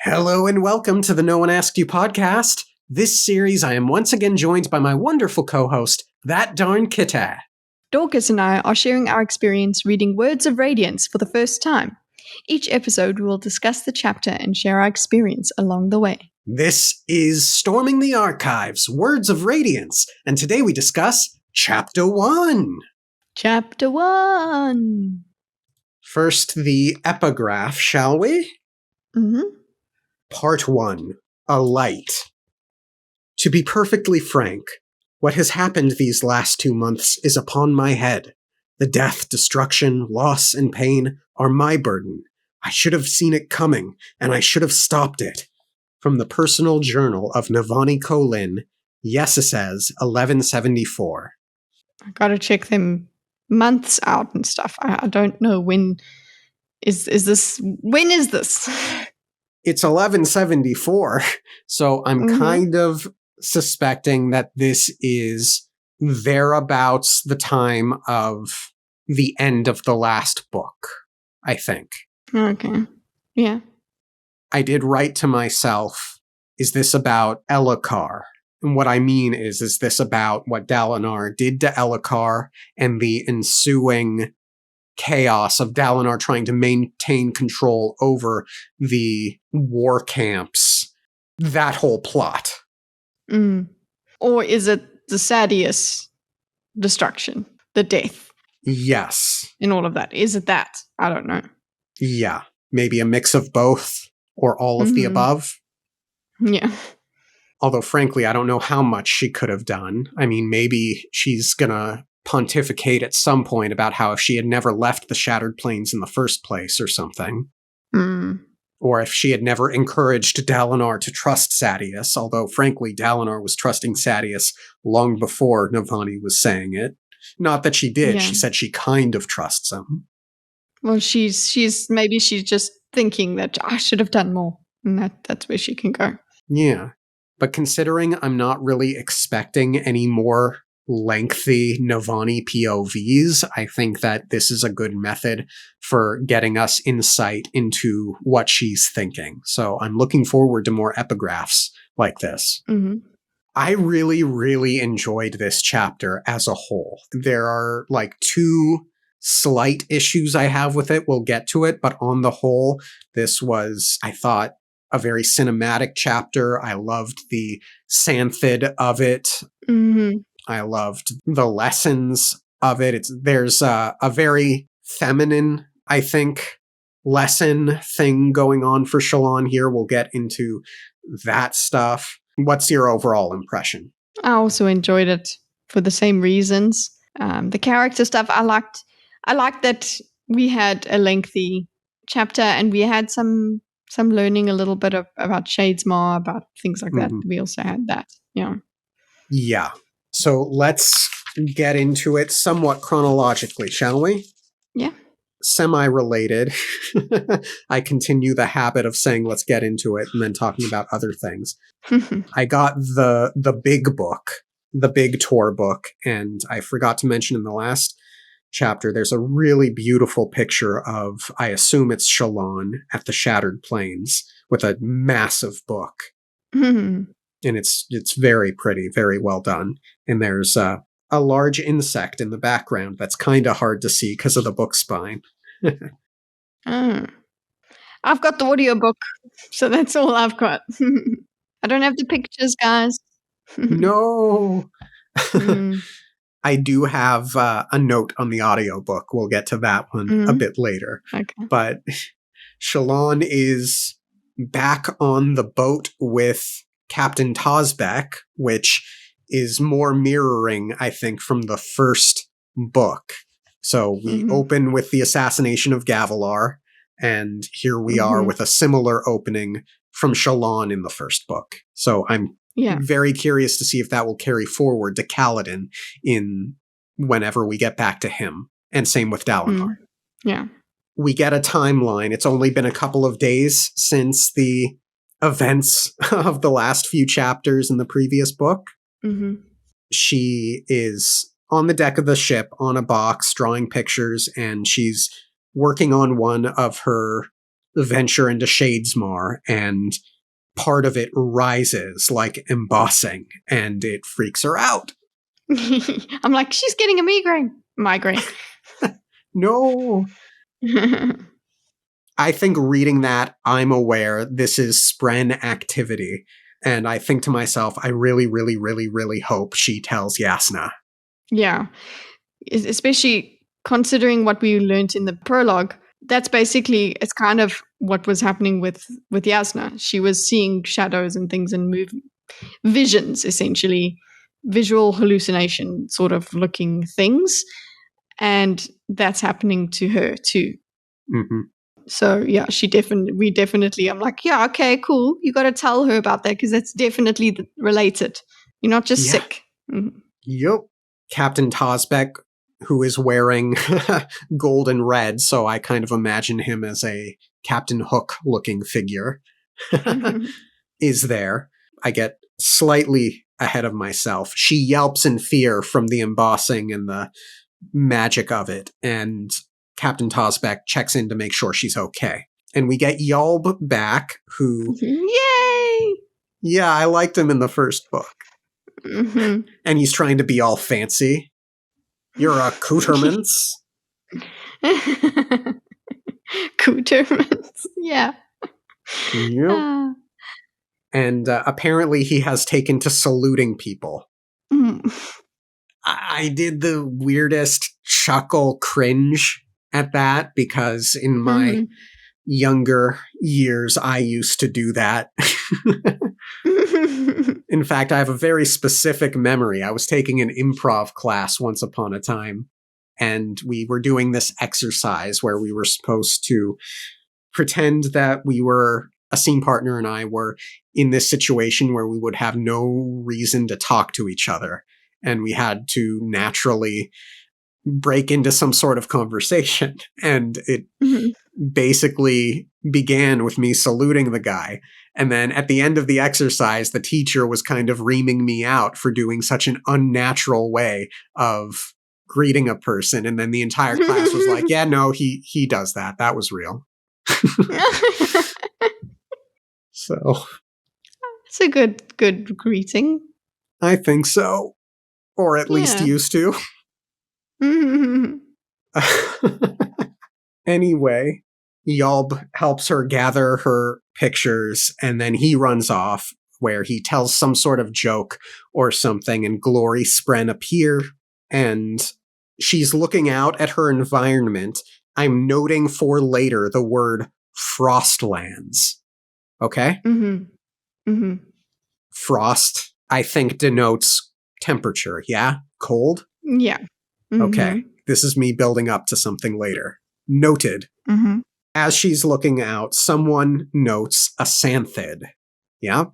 Hello and welcome to the No One Asked You podcast. This series, I am once again joined by my wonderful co-host, That Darn Kitty. Dorkus and I are sharing our experience reading Words of Radiance for the first time. Each episode, we will discuss the chapter and share our experience along the way. This is Storming the Archives, Words of Radiance, and today we discuss Chapter 1. Chapter 1. First, the epigraph, shall we? Mm-hmm. Part 1. A Light. To be perfectly frank, what has happened these last 2 months is upon my head. The death, destruction, loss, and pain are my burden. I should have seen it coming, and I should have stopped it. From the personal journal of Navani Kolin, yes, it says 1174. I gotta check them months out and stuff. I don't know when is this. When is this? It's 1174, so I'm kind of suspecting that this is thereabouts the time of the end of the last book, I think. Okay. Yeah. I did write to myself, is this about Elhokar? And what I mean is this about what Dalinar did to Elhokar and the ensuing chaos of Dalinar trying to maintain control over the war camps? That whole plot. Or is it the Sadeas destruction, the death? Yes. In all of that. Is it that? I don't know. Yeah. Maybe a mix of both or all of the above. Yeah. Although, frankly, I don't know how much she could have done. I mean, maybe she's gonna pontificate at some point about how if she had never left the Shattered Plains in the first place or something. Or if she had never encouraged Dalinar to trust Sadeas, although, frankly, Dalinar was trusting Sadeas long before Navani was saying it. Not that she did, she said she kind of trusts him. Well, she's just thinking that I should have done more, and that's where she can go. Yeah. But considering I'm not really expecting any more lengthy Navani POVs, I think that this is a good method for getting us insight into what she's thinking. So I'm looking forward to more epigraphs like this. I really, really enjoyed this chapter as a whole. There are like 2 slight issues I have with it. We'll get to it, but on the whole, this was, I thought, a very cinematic chapter. I loved the Xanthid of it. I loved the lessons of it. There's a very feminine, I think, lesson thing going on for Shallan here. We'll get into that stuff. What's your overall impression? I also enjoyed it for the same reasons. The character stuff, I liked that we had a lengthy chapter and we had some learning a little bit about Shadesmar, about things like that. We also had that. Yeah. So let's get into it somewhat chronologically, shall we? Yeah. Semi-related. I continue the habit of saying let's get into it and then talking about other things. I got the big book, the big tour book, and I forgot to mention in the last chapter, there's a really beautiful picture of, I assume it's Shallan at the Shattered Plains with a massive book. And it's very pretty, very well done. And there's a large insect in the background that's kind of hard to see because of the book spine. I've got the audiobook, so that's all I've got. I don't have the pictures, guys. No. I do have a note on the audiobook. We'll get to that one a bit later. Okay. But Shallan is back on the boat with Captain Tozbek, which is more mirroring, I think, from the first book. So we open with the assassination of Gavilar, and here we are with a similar opening from Shallan in the first book. So I'm very curious to see if that will carry forward to Kaladin in whenever we get back to him. And same with Dalinar. Yeah. We get a timeline. It's only been a couple of days since the events of the last few chapters in the previous book. She is on the deck of the ship on a box drawing pictures, and she's working on one of her venture into Shadesmar, and part of it rises like embossing, and it freaks her out. I'm like, she's getting a migraine. No. I think reading that, I'm aware this is Spren activity. And I think to myself, I really, really, really, really hope she tells Yasna. Yeah. Especially considering what we learned in the prologue. That's basically, it's kind of what was happening with Yasna. She was seeing shadows and things and visions, essentially. Visual hallucination sort of looking things. And that's happening to her too. Mm-hmm. So yeah, I'm like, yeah, okay, cool. You got to tell her about that because that's definitely related. You're not just sick. Mm-hmm. Yep. Captain Tosbeck, who is wearing gold and red, so I kind of imagine him as a Captain Hook looking figure, is there. I get slightly ahead of myself. She yelps in fear from the embossing and the magic of it, and Captain Tosbeck checks in to make sure she's okay. And we get Yalb back, who... Yay! Yeah, I liked him in the first book. Mm-hmm. And he's trying to be all fancy. Your accoutrements. Accoutrements, yeah. Yep. And apparently he has taken to saluting people. I did the weirdest chuckle cringe at that because in my younger years, I used to do that. In fact, I have a very specific memory. I was taking an improv class once upon a time, and we were doing this exercise where we were supposed to pretend that we were, a scene partner and I were in this situation where we would have no reason to talk to each other. And we had to naturally break into some sort of conversation. And it basically began with me saluting the guy. And then at the end of the exercise, the teacher was kind of reaming me out for doing such an unnatural way of greeting a person. And then the entire class was like, yeah, no, he does that. That was real. So it's a good greeting. I think so. Or at least used to. Anyway, Yalb helps her gather her pictures, and then he runs off where he tells some sort of joke or something, and Glory Spren appear, and she's looking out at her environment. I'm noting for later the word Frostlands. Okay? Frost, I think, denotes temperature. Yeah? Cold? Yeah. Okay. This is me building up to something later. Noted. As she's looking out, someone notes a Santhid. Yeah?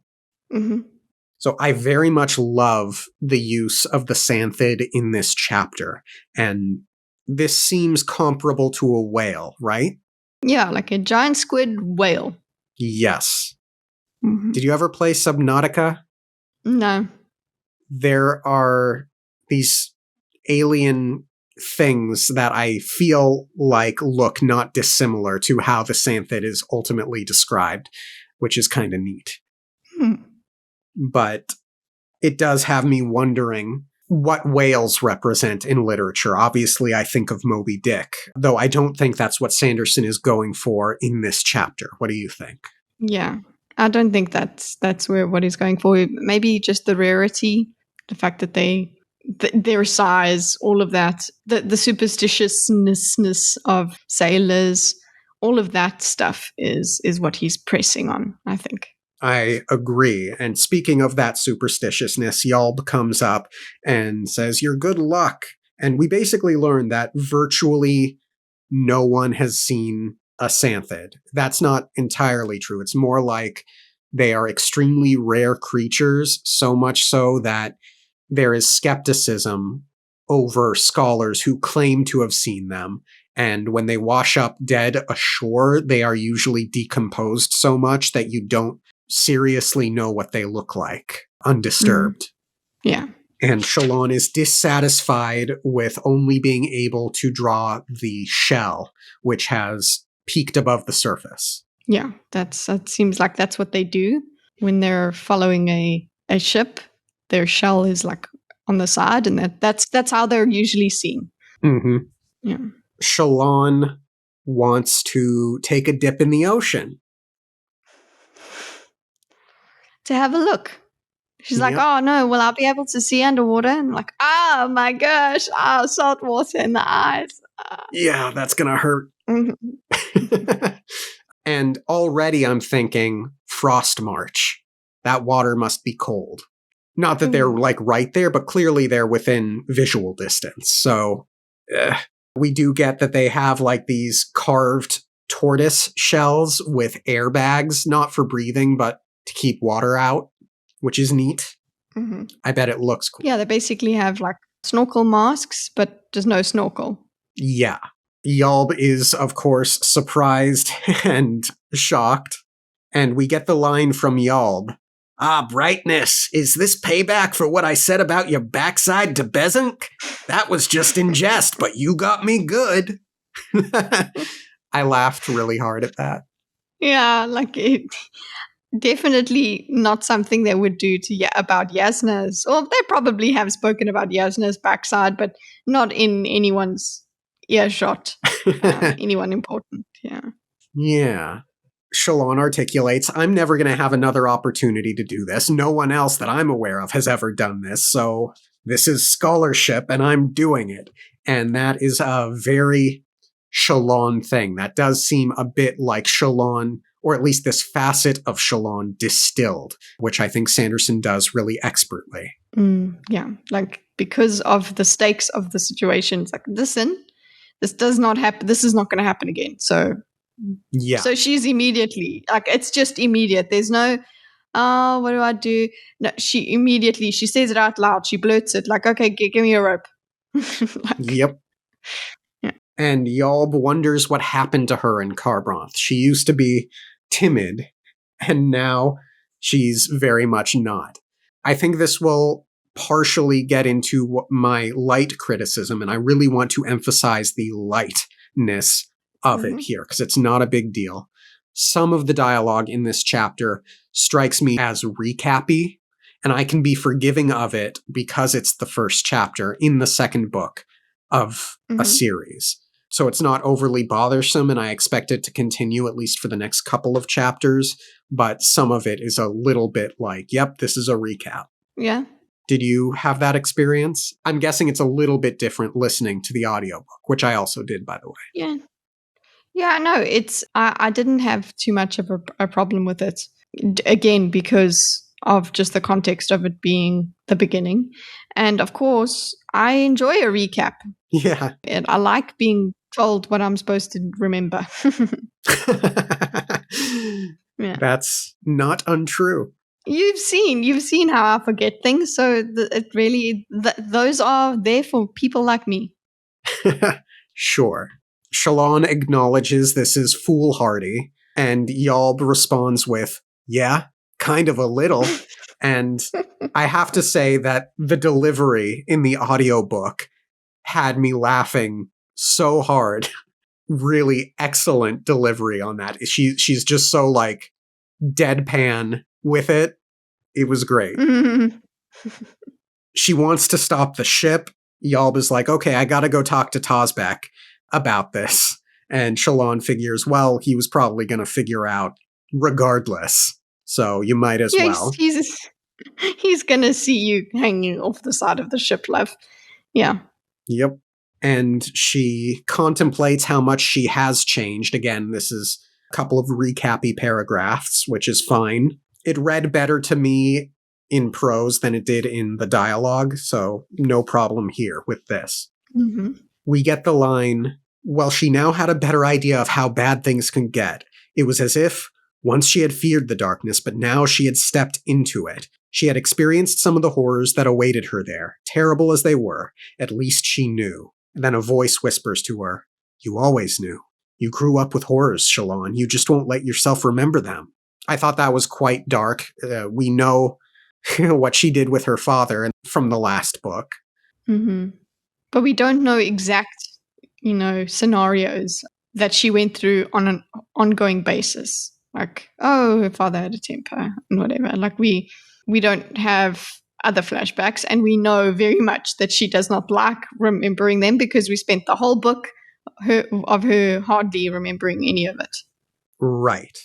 So I very much love the use of the Santhid in this chapter. And this seems comparable to a whale, right? Yeah, like a giant squid whale. Yes. Did you ever play Subnautica? No. There are these alien things that I feel like look not dissimilar to how the Santhid is ultimately described, which is kind of neat. But it does have me wondering what whales represent in literature. Obviously, I think of Moby Dick, though I don't think that's what Sanderson is going for in this chapter. What do you think? Yeah, I don't think that's what he's going for. Maybe just the rarity, the fact that their size, all of that, the superstitiousness of sailors, all of that stuff is what he's pressing on, I think. I agree. And speaking of that superstitiousness, Yalb comes up and says, "Your good luck." And we basically learn that virtually no one has seen a Santhid. That's not entirely true. It's more like they are extremely rare creatures, so much so that there is skepticism over scholars who claim to have seen them. And when they wash up dead ashore, they are usually decomposed so much that you don't seriously know what they look like, undisturbed. Yeah. And Shalon is dissatisfied with only being able to draw the shell, which has peaked above the surface. Yeah, that seems like that's what they do when they're following a ship. Their shell is like on the side, and that's how they're usually seen. Mm-hmm. Yeah. Shalon wants to take a dip in the ocean. To have a look. She's like, Yep. oh no, will I be able to see underwater? And I'm like, oh my gosh, salt water in the eyes. Yeah, that's gonna hurt. And already I'm thinking Frost March. That water must be cold. Not that they're like right there, but clearly they're within visual distance. So we do get that they have like these carved tortoise shells with airbags, not for breathing, but to keep water out, which is neat. Mm-hmm. I bet it looks cool. Yeah, they basically have like snorkel masks, but there's no snorkel. Yeah. Yalb is, of course, surprised and shocked. And we get the line from Yalb. Ah, Brightness, is this payback for what I said about your backside to Bezink? That was just in jest, but you got me good. I laughed really hard at that. Yeah, like it definitely not something they would do about Yasna's. Or they probably have spoken about Yasna's backside, but not in anyone's earshot. Anyone important, yeah. Yeah. Shalon articulates, I'm never going to have another opportunity to do this. No one else that I'm aware of has ever done this, so this is scholarship and I'm doing it. And that is a very Shalon thing. That does seem a bit like Shalon, or at least this facet of Shalon distilled, which I think Sanderson does really expertly. Yeah, like because of the stakes of the situation. It's like, listen, this does not happen. This is not going to happen again. So yeah. So she's immediately like, it's just immediate. There's no, what do I do? No, she says it out loud. She blurts it like, okay, give me a rope. Like, yep. Yeah. And Yalb wonders what happened to her in Carbronth. She used to be timid, and now she's very much not. I think this will partially get into my light criticism, and I really want to emphasize the lightness of it here, because it's not a big deal. Some of the dialogue in this chapter strikes me as recappy, and I can be forgiving of it because it's the first chapter in the second book of a series. So it's not overly bothersome, and I expect it to continue at least for the next couple of chapters, but some of it is a little bit like, yep, this is a recap. Yeah. Did you have that experience? I'm guessing it's a little bit different listening to the audiobook, which I also did, by the way. Yeah. Yeah, no, it's, I didn't have too much of a problem with it. Again, because of just the context of it being the beginning. And of course, I enjoy a recap. Yeah. And I like being told what I'm supposed to remember. Yeah. That's not untrue. You've seen how I forget things. So those are there for people like me. Sure. Shalon acknowledges this is foolhardy, and Yalb responds with, yeah, kind of a little. And I have to say that the delivery in the audiobook had me laughing so hard. Really excellent delivery on that. She's just so like deadpan with it. It was great. She wants to stop the ship. Yalb is like, okay, I gotta go talk to Tazbek about this. And Shalon figures, well, he was probably going to figure out regardless. So you might as well. He's going to see you hanging off the side of the ship, love. Yeah. Yep. And she contemplates how much she has changed. Again, this is a couple of recappy paragraphs, which is fine. It read better to me in prose than it did in the dialogue, so no problem here with this. We get the line, well, she now had a better idea of how bad things can get. It was as if once she had feared the darkness, but now she had stepped into it. She had experienced some of the horrors that awaited her there, terrible as they were. At least she knew. And then a voice whispers to her, you always knew. You grew up with horrors, Shalon. You just won't let yourself remember them. I thought that was quite dark. We know what she did with her father from the last book. But we don't know exact, scenarios. that she went through on an ongoing basis. Like, oh, her father had a temper and whatever. Like we don't have other flashbacks, and we know very much that she does not like remembering them because we spent the whole book of her hardly remembering any of it. Right.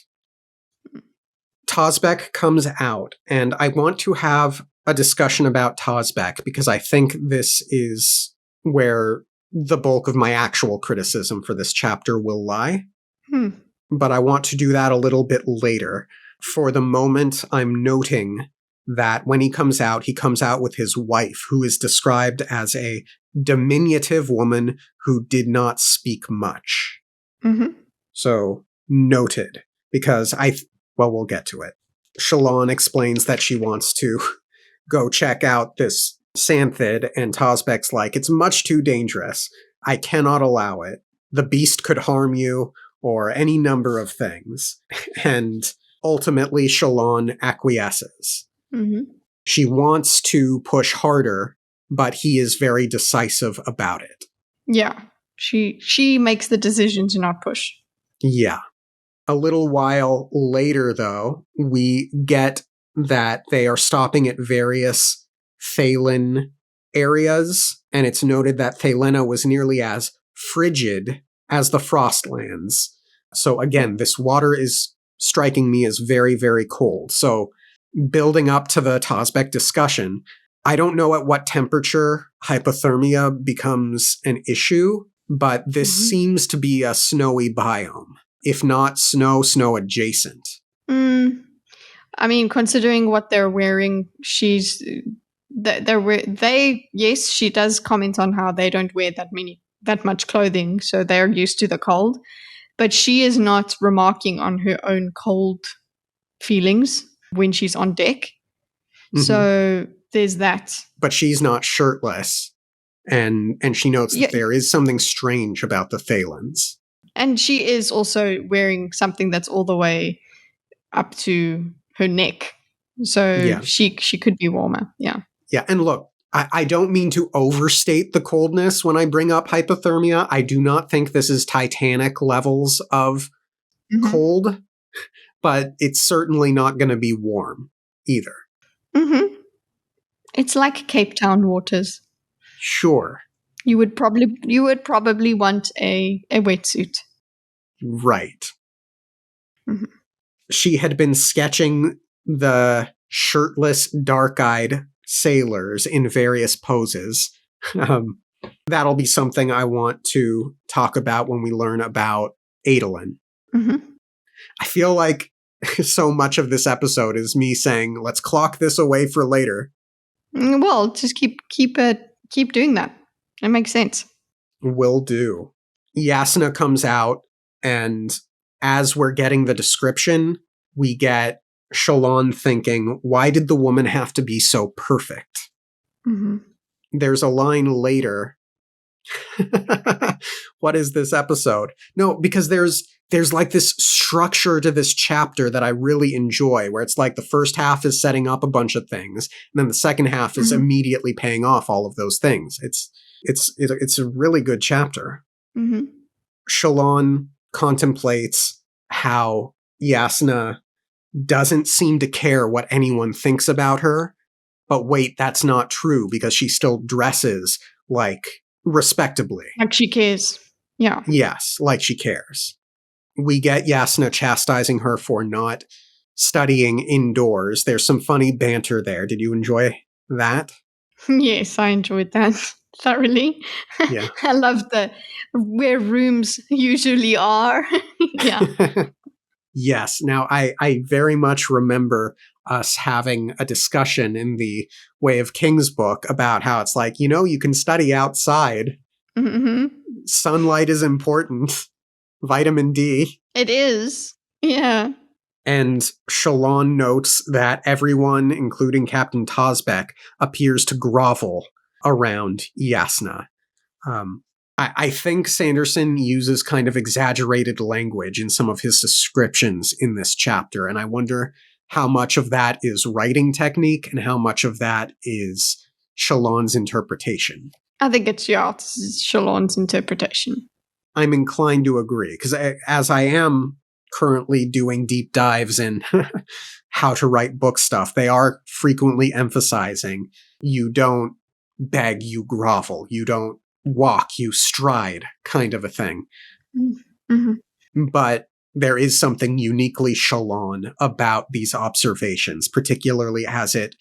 Tozbek comes out, and I want to have a discussion about Tozbek because I think this is where the bulk of my actual criticism for this chapter will lie. But I want to do that a little bit later. For the moment, I'm noting that when he comes out with his wife, who is described as a diminutive woman who did not speak much. Mm-hmm. So, noted. Because we'll get to it. Shalon explains that she wants to go check out this Xanthid, and Tozbek's like, it's much too dangerous. I cannot allow it. The beast could harm you, or any number of things. And ultimately, Shalon acquiesces. Mm-hmm. She wants to push harder, but he is very decisive about it. Yeah. She makes the decision to not push. Yeah. A little while later, though, we get that they are stopping at various Thalen areas, and it's noted that Thalena was nearly as frigid as the Frostlands. So again, this water is striking me as very, very cold. So building up to the Tozbek discussion, I don't know at what temperature hypothermia becomes an issue, but this seems to be a snowy biome. If not snow adjacent. I mean, considering what they're wearing, yes, she does comment on how they don't wear that much clothing, so they're used to the cold. But she is not remarking on her own cold feelings when she's on deck. Mm-hmm. So there's that. But she's not shirtless, and she notes that there is something strange about the Thalens. And she is also wearing something that's all the way up to her neck. So she could be warmer. Yeah. Yeah. And look, I don't mean to overstate the coldness when I bring up hypothermia. I do not think this is Titanic levels of cold, but it's certainly not going to be warm either. Mm-hmm. It's like Cape Town waters. Sure. You would probably want a wetsuit. Right. Mm-hmm. She had been sketching the shirtless, dark-eyed sailors in various poses. That'll be something I want to talk about when we learn about Adolin. Mm-hmm. I feel like so much of this episode is me saying, let's clock this away for later. Well, just keep doing that. That makes sense. Will do. Yasna comes out, and as we're getting the description, we get Shalon thinking, why did the woman have to be so perfect? Mm-hmm. There's a line later. What is this episode? No, because there's like this structure to this chapter that I really enjoy, where it's like the first half is setting up a bunch of things, and then the second half is immediately paying off all of those things. It's a really good chapter. Mm-hmm. Shalon contemplates how Yasna doesn't seem to care what anyone thinks about her, but wait, that's not true because she still dresses like respectably. Like she cares. Yeah. Yes, like she cares. We get Yasna chastising her for not studying indoors. There's some funny banter there. Did you enjoy that? Yes, I enjoyed that thoroughly. Yeah. I love where rooms usually are. Yeah. Yes. Now, I very much remember us having a discussion in the Way of Kings book about how it's like, you can study outside. Mm-hmm. Sunlight is important. Vitamin D. It is. Yeah. And Shalon notes that everyone, including Captain Tozbek, appears to grovel around Yasna. I think Sanderson uses kind of exaggerated language in some of his descriptions in this chapter, and I wonder how much of that is writing technique and how much of that is Shalon's interpretation. I think it's Shalon's interpretation. I'm inclined to agree, because as I am currently doing deep dives in how to write book stuff, they are frequently emphasizing you don't beg, you grovel, you don't walk, you stride, kind of a thing. Mm-hmm. But there is something uniquely Shalon about these observations, particularly as it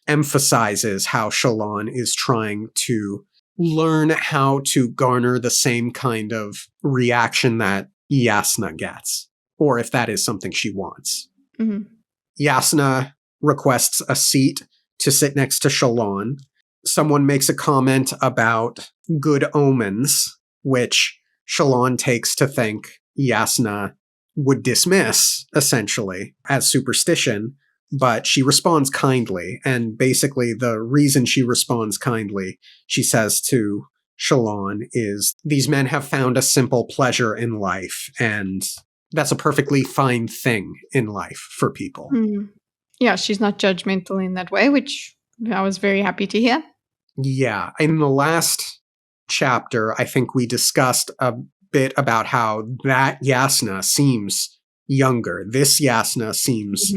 emphasizes how Shalon is trying to learn how to garner the same kind of reaction that Yasna gets, or if that is something she wants. Mm-hmm. Yasna requests a seat to sit next to Shalon. Someone makes a comment about good omens, which Shalon takes to think Yasna would dismiss, essentially, as superstition, but she responds kindly. And basically, the reason she responds kindly, she says to Shalon, is these men have found a simple pleasure in life, and that's a perfectly fine thing in life for people. Mm. Yeah, she's not judgmental in that way, which I was very happy to hear. Yeah. In the last chapter, I think we discussed a bit about how that Yasna seems younger. This Yasna seems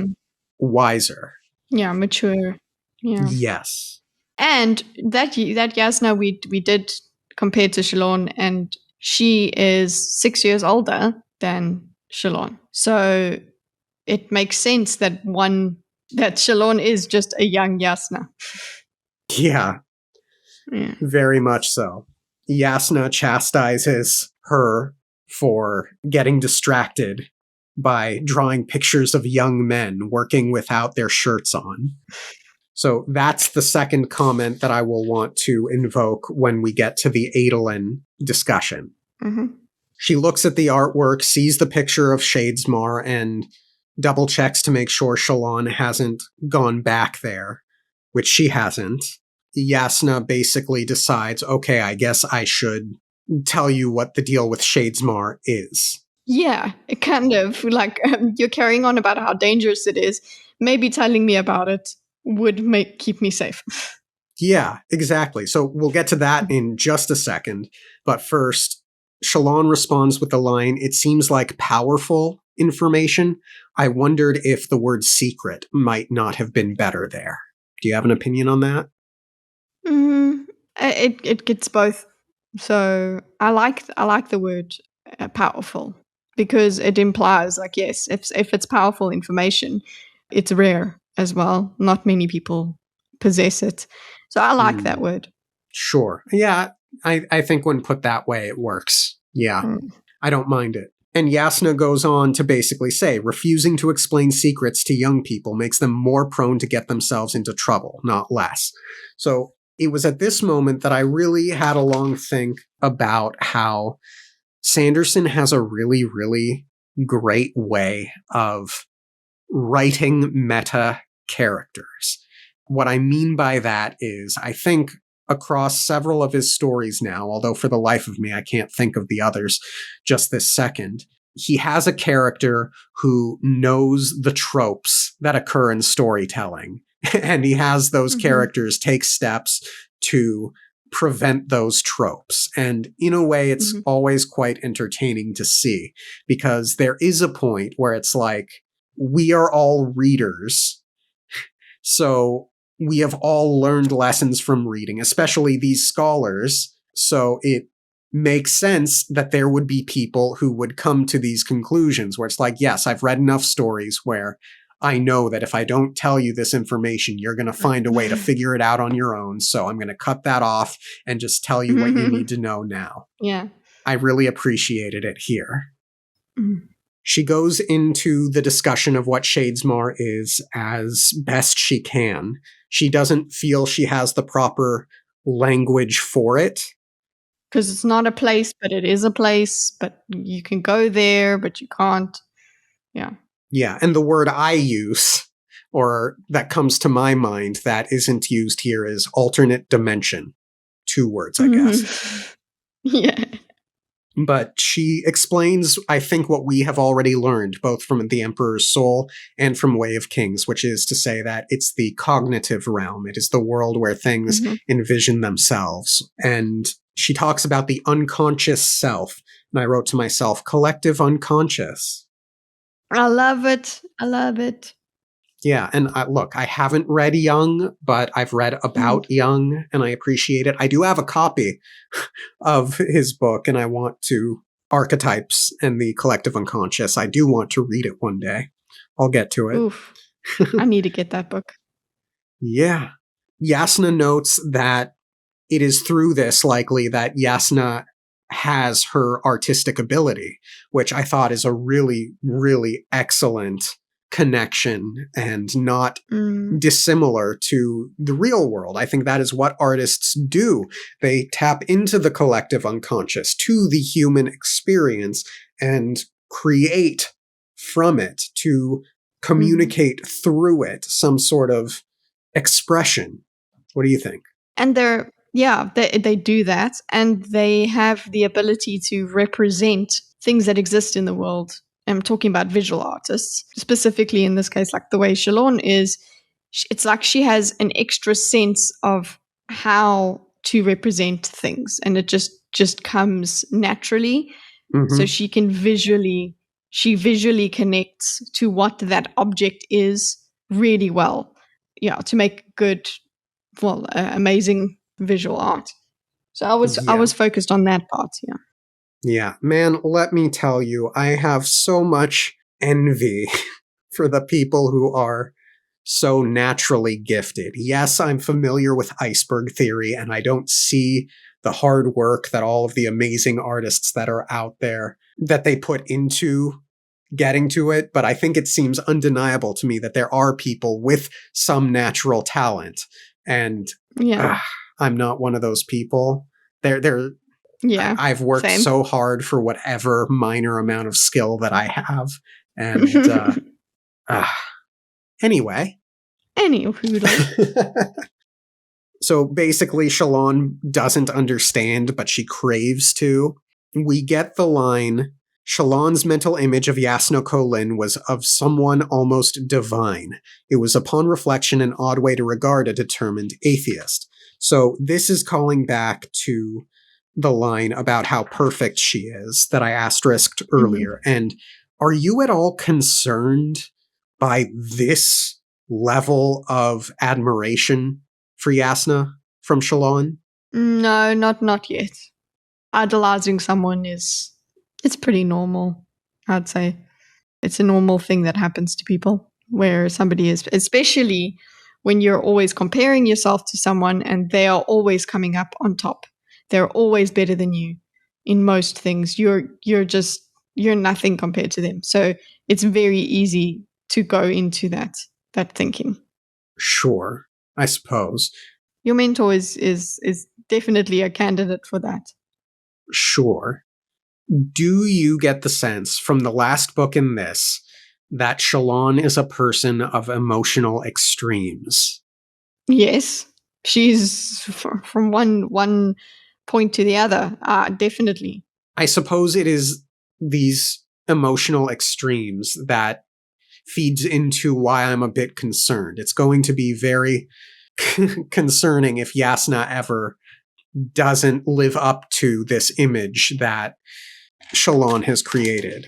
wiser. Yeah, mature. Yeah. Yes. And that Yasna we did compare to Shalon, and she is 6 years older than Shalon. So it makes sense that Shalon is just a young Yasna. Yeah. Yeah. Very much so. Yasna chastises her for getting distracted by drawing pictures of young men working without their shirts on. So that's the second comment that I will want to invoke when we get to the Adolin discussion. Mm-hmm. She looks at the artwork, sees the picture of Shadesmar, and double checks to make sure Shalon hasn't gone back there, which she hasn't. Yasna basically decides, okay, I guess I should tell you what the deal with Shadesmar is. Yeah, it kind of like you're carrying on about how dangerous it is. Maybe telling me about it would keep me safe. Yeah, exactly. So we'll get to that in just a second. But first, Shalon responds with the line, "It seems like powerful information. I wondered if the word secret might not have been better there." Do you have an opinion on that? It gets both. So I like the word powerful, because it implies, like, yes, if it's powerful information, it's rare as well. Not many people possess it. So I like that word. Sure. Yeah, I think when put that way, it works. Yeah, I don't mind it. And Yasna goes on to basically say, refusing to explain secrets to young people makes them more prone to get themselves into trouble, not less. So it was at this moment that I really had a long think about how Sanderson has a really, really great way of writing meta characters. What I mean by that is, I think across several of his stories now, although for the life of me I can't think of the others just this second, he has a character who knows the tropes that occur in storytelling, and he has those characters take steps to prevent those tropes. And in a way, it's always quite entertaining to see, because there is a point where it's like, we are all readers, so we have all learned lessons from reading, especially these scholars. So it makes sense that there would be people who would come to these conclusions where it's like, yes, I've read enough stories where I know that if I don't tell you this information, you're going to find a way to figure it out on your own. So I'm going to cut that off and just tell you what you need to know now. Yeah. I really appreciated it here. She goes into the discussion of what Shadesmar is as best she can. She doesn't feel she has the proper language for it. Because it's not a place, but it is a place, but you can go there, but you can't. Yeah. Yeah, and the word I use, or that comes to my mind that isn't used here, is alternate dimension. 2 words, I guess. Yeah. But she explains, I think, what we have already learned, both from The Emperor's Soul and from Way of Kings, which is to say that it's the cognitive realm. It is the world where things envision themselves. And she talks about the unconscious self. And I wrote to myself, collective unconscious. I love it. I love it. Yeah, and look, I haven't read Jung, but I've read about Jung, and I appreciate it. I do have a copy of his book, and I want to Archetypes and the Collective Unconscious. I do want to read it one day. I'll get to it. Oof. I need to get that book. Yeah. Yasna notes that it is through this likely that Yasna has her artistic ability, which I thought is a really, really excellent connection and not dissimilar to the real world. I think that is what artists do. They tap into the collective unconscious, to the human experience, and create from it to communicate through it some sort of expression. What do you think? And they do that, and they have the ability to represent things that exist in the world. I'm talking about visual artists, specifically in this case, like the way Shalon is. It's like she has an extra sense of how to represent things, and it just comes naturally. So she can visually connects to what that object is really well. Yeah, to make good, amazing visual art. So I was focused on that part. Yeah, man, let me tell you, I have so much envy for the people who are so naturally gifted. Yes, I'm familiar with iceberg theory, and I don't see the hard work that all of the amazing artists that are out there that they put into getting to it, but I think it seems undeniable to me that there are people with some natural talent, and I'm not one of those people. I've worked so hard for whatever minor amount of skill that I have, and anyway. So basically, Shalon doesn't understand, but she craves to. We get the line, Shalon's mental image of Yasna Kholin was of someone almost divine. It was upon reflection an odd way to regard a determined atheist. So this is calling back to the line about how perfect she is that I asterisked earlier. And are you at all concerned by this level of admiration for Yasna from Shalon? No, not yet. Idolizing someone it's pretty normal, I'd say. It's a normal thing that happens to people, where somebody is, especially when you're always comparing yourself to someone and they are always coming up on top. They're always better than you in most things. You're nothing compared to them. So it's very easy to go into that thinking. Sure, I suppose. Your mentor is definitely a candidate for that. Sure. Do you get the sense from the last book in this that Shalon is a person of emotional extremes? Yes. She's from one point to the other. Definitely. I suppose it is these emotional extremes that feeds into why I'm a bit concerned. It's going to be very concerning if Yasna ever doesn't live up to this image that Shalon has created.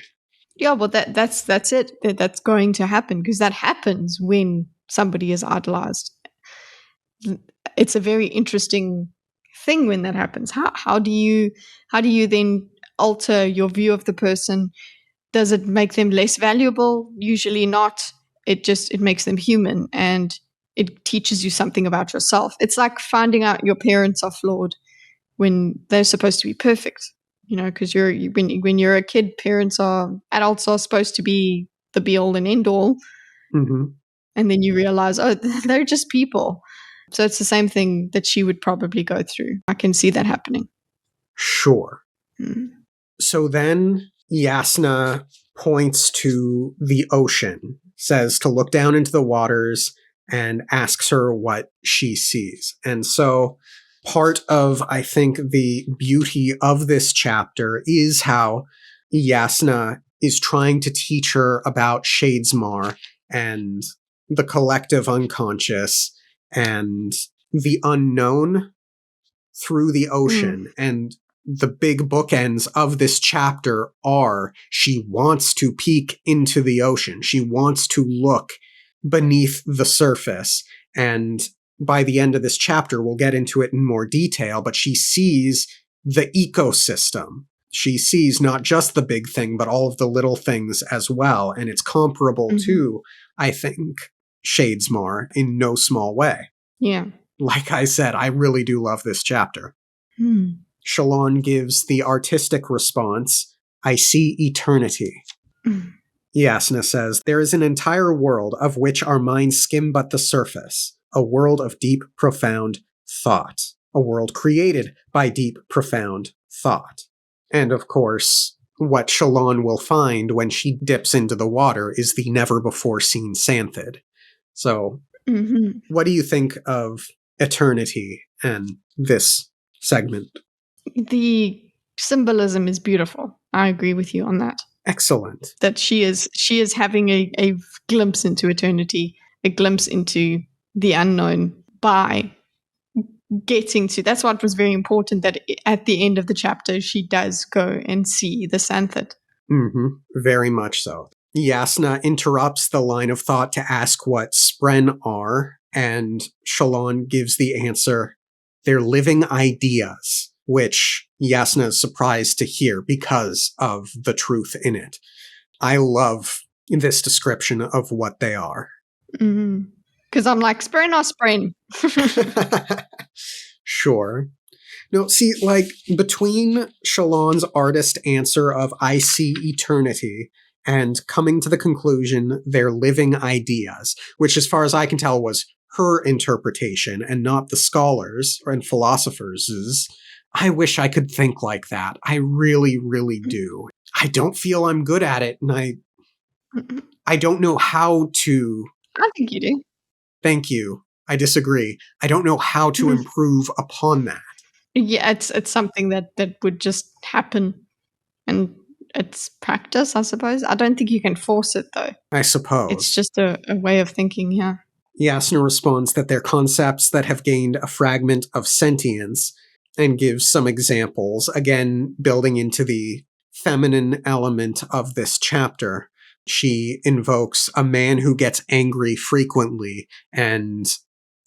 Yeah, well, that's it. That's going to happen, because that happens when somebody is idolized. It's a very interesting thing when that happens. How do you then alter your view of the person? Does it make them less valuable? Usually not. It makes them human, and it teaches you something about yourself. It's like finding out your parents are flawed when they're supposed to be perfect. Because when you're a kid, adults are supposed to be the be all and end all, and then you realize, oh, they're just people. So it's the same thing that she would probably go through. I can see that happening. Sure. So then Yasna points to the ocean, says to look down into the waters, and asks her what she sees. And so part of, I think, the beauty of this chapter is how Yasna is trying to teach her about Shadesmar and the collective unconscious and the unknown through the ocean. And the big bookends of this chapter are she wants to peek into the ocean. She wants to look beneath the surface. And by the end of this chapter, we'll get into it in more detail, but she sees the ecosystem. She sees not just the big thing, but all of the little things as well. And it's comparable to, I think, Shadesmar in no small way. Yeah. Like I said, I really do love this chapter. Shallan gives the artistic response, I see eternity. Yasna says, there is an entire world of which our minds skim but the surface, a world of deep, profound thought, a world created by deep, profound thought. And of course, what Shallan will find when she dips into the water is the never-before-seen Santhid. So, what do you think of eternity and this segment? The symbolism is beautiful. I agree with you on that. Excellent. That she is having a glimpse into eternity, a glimpse into the unknown by getting to. That's what was very important, that at the end of the chapter, she does go and see the Santhid. Very much so. Yasna interrupts the line of thought to ask what Spren are, and Shallan gives the answer, they're living ideas, which Yasna is surprised to hear because of the truth in it. I love this description of what they are. Because I'm like, Spren or Spren? Sure. No, see, like, between Shallan's artist answer of I see eternity and coming to the conclusion they're living ideas, which as far as I can tell was her interpretation and not the scholars and philosophers'. I wish I could think like that. I really, really do. I don't feel I'm good at it, and I don't know how to... I think you do. Thank you. I disagree. I don't know how to improve upon that. Yeah, it's something that would just happen, and it's practice, I suppose. I don't think you can force it, though. I suppose. It's just a way of thinking, yeah. Yasna responds that they're concepts that have gained a fragment of sentience, and gives some examples, again, building into the feminine element of this chapter. She invokes a man who gets angry frequently, and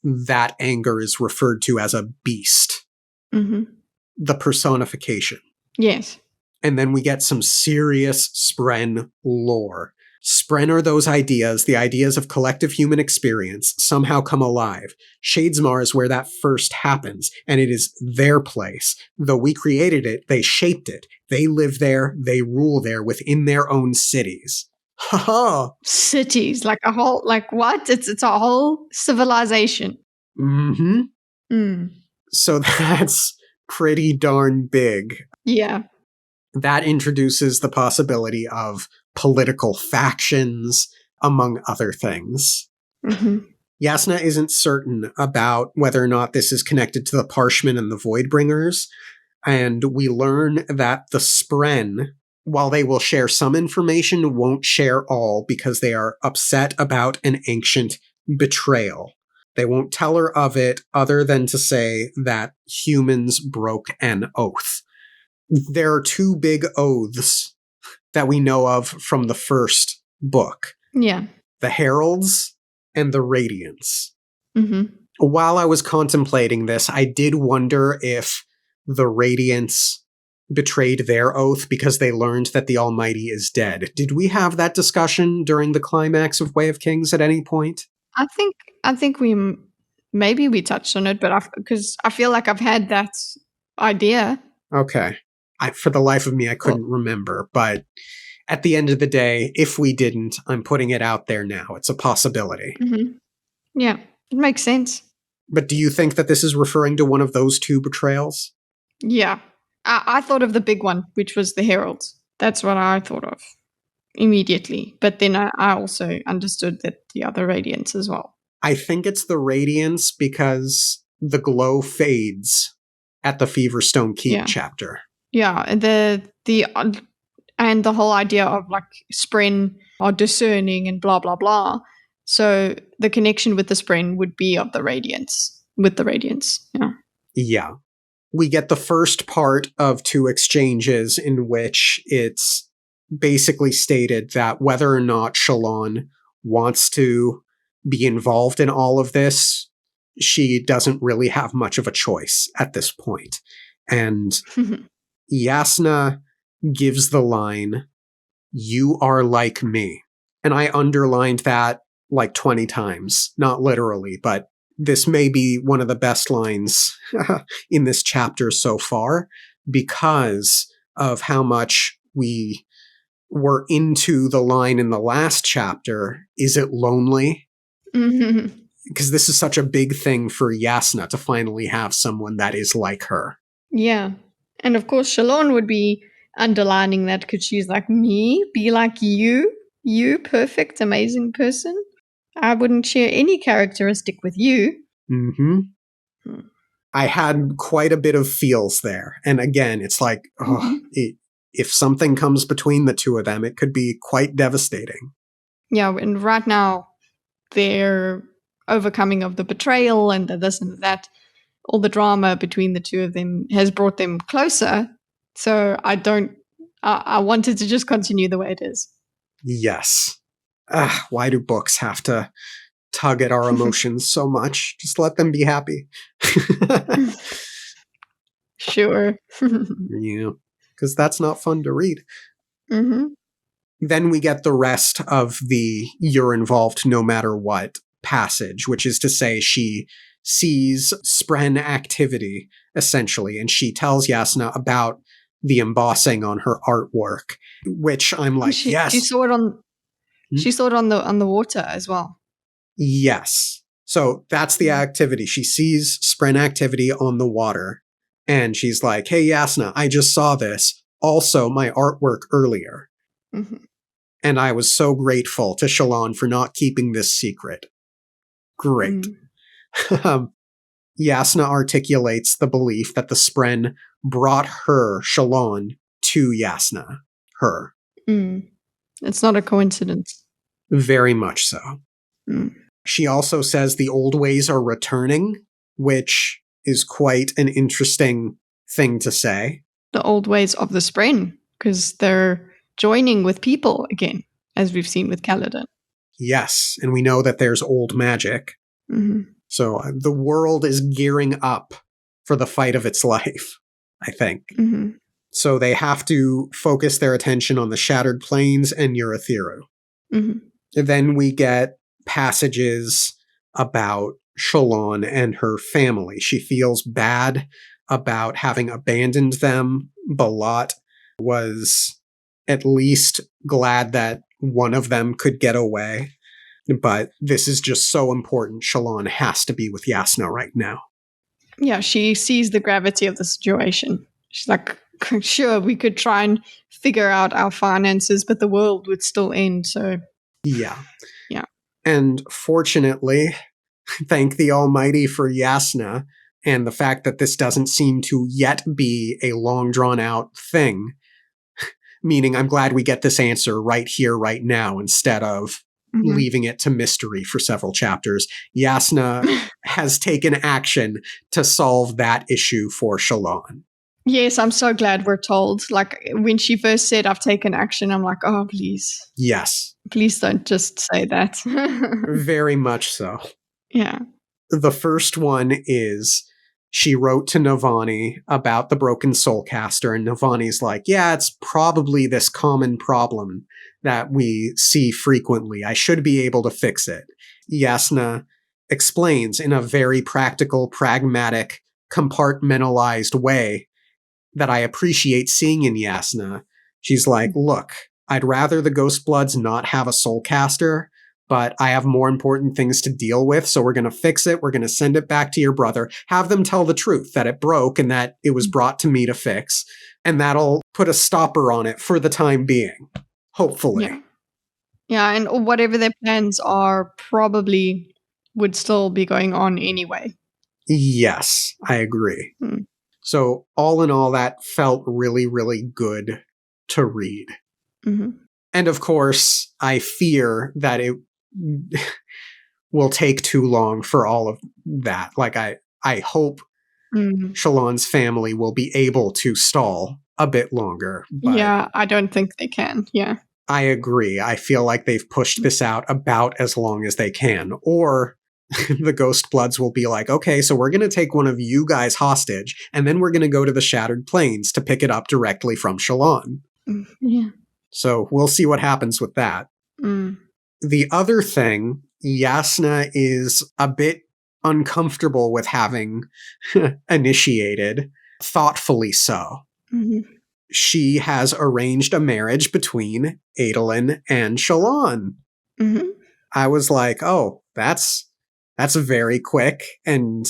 that anger is referred to as a beast. The personification. Yes. And then we get some serious Spren lore. Spren are those ideas, the ideas of collective human experience, somehow come alive. Shadesmar is where that first happens, and it is their place. Though we created it, they shaped it. They live there, they rule there within their own cities. Ha-ha! Cities, like a whole, like what? It's a whole civilization. So that's pretty darn big. Yeah. That introduces the possibility of political factions, among other things. Yasna isn't certain about whether or not this is connected to the Parshmen and the Voidbringers, and we learn that the Spren, while they will share some information, won't share all because they are upset about an ancient betrayal. They won't tell her of it other than to say that humans broke an oath. There are two big oaths that we know of from the first book. Yeah. The Heralds and the Radiance. While I was contemplating this, I did wonder if the Radiance betrayed their oath because they learned that the Almighty is dead. Did we have that discussion during the climax of Way of Kings at any point? I think we touched on it, but because I feel like I've had that idea. Okay. For the life of me, I couldn't remember, but at the end of the day, if we didn't, I'm putting it out there now. It's a possibility. Yeah, it makes sense. But do you think that this is referring to one of those two betrayals? Yeah. I thought of the big one, which was the Heralds. That's what I thought of immediately. But then I also understood that the other Radiance as well. I think it's the Radiance because the glow fades at the Feverstone Keep chapter. Yeah, and the whole idea of like Spren are discerning and blah blah blah. So the connection with the Spren would be of the Radiance, with the Radiance. Yeah. Yeah. We get the first part of 2 exchanges in which it's basically stated that whether or not Shalon wants to be involved in all of this, she doesn't really have much of a choice at this point. And Yasna gives the line, "You are like me." And I underlined that like 20 times, not literally, but this may be one of the best lines in this chapter so far because of how much we were into the line in the last chapter, "Is it lonely?" Because this is such a big thing for Yasna to finally have someone that is like her. Yeah. And of course, Shalon would be underlining that because she's like, me? Be like you? You, perfect, amazing person? I wouldn't share any characteristic with you. Mm-hmm. I had quite a bit of feels there. And again, it's like, if something comes between the two of them, it could be quite devastating. Yeah, and right now, their overcoming of the betrayal and the this and that, all the drama between the two of them has brought them closer. So I wanted to just continue the way it is. Yes. Why do books have to tug at our emotions so much? Just let them be happy. Sure. Yeah, because that's not fun to read. Mm-hmm. Then we get the rest of the "you're involved no matter what" passage, which is to say she sees Spren activity, essentially, and she tells Yasna about the embossing on her artwork, which I'm like, yes. She saw it on She saw it on the water as well. Yes. So that's the activity. She sees Spren activity on the water, and she's like, "Hey, Yasna, I just saw this. Also, my artwork earlier." Mm-hmm. And I was so grateful to Shalon for not keeping this secret. Great. Yasna articulates the belief that the Spren brought her, Shalon, to Yasna. Her. It's not a coincidence. Very much so. She also says the old ways are returning, which is quite an interesting thing to say. The old ways of the Spren, because they're joining with people again, as we've seen with Kaladin. Yes, and we know that there's old magic. Mm-hmm. So the world is gearing up for the fight of its life, I think. Mm-hmm. So they have to focus their attention on the Shattered Plains and Eurytheru. Mm-hmm. Then we get passages about Shalon and her family. She feels bad about having abandoned them. Balat was at least glad that one of them could get away. But this is just so important. Shalon has to be with Yasna right now. Yeah, she sees the gravity of the situation. She's like, sure, we could try and figure out our finances, but the world would still end, so... Yeah. Yeah. And fortunately, thank the Almighty for Yasna and the fact that this doesn't seem to yet be a long drawn out thing. Meaning I'm glad we get this answer right here, right now, instead of leaving it to mystery for several chapters. Yasna has taken action to solve that issue for Shalon. Yes, I'm so glad we're told. Like, when she first said, I've taken action, I'm like, oh, please. Yes. Please don't just say that. Very much so. Yeah. The first one is she wrote to Navani about the broken soulcaster, and Navani's like, yeah, it's probably this common problem that we see frequently. I should be able to fix it. Yasna explains in a very practical, pragmatic, compartmentalized way that I appreciate seeing in Yasna. She's like, look, I'd rather the Ghostbloods not have a soulcaster, but I have more important things to deal with, so we're going to fix it. We're going to send it back to your brother. Have them tell the truth, that it broke and that it was brought to me to fix. And that'll put a stopper on it for the time being. Hopefully. Yeah. Yeah, and whatever their plans are probably would still be going on anyway. Yes, I agree. Hmm. So all in all, that felt really, really good to read. Mm-hmm. And of course, I fear that it will take too long for all of that. Like, I hope Mm. Shallan's family will be able to stall a bit longer. But Yeah, I don't think they can. Yeah. I agree. I feel like they've pushed this out about as long as they can. Or the Ghost Bloods will be like, okay, so we're going to take one of you guys hostage, and then we're going to go to the Shattered Plains to pick it up directly from Shallan. Yeah. So we'll see what happens with that. Mm. The other thing, Yasna is a bit uncomfortable with having initiated, thoughtfully so. Mm-hmm. She has arranged a marriage between Adolin and Shallan. Mm-hmm. I was like, oh, that's very quick. And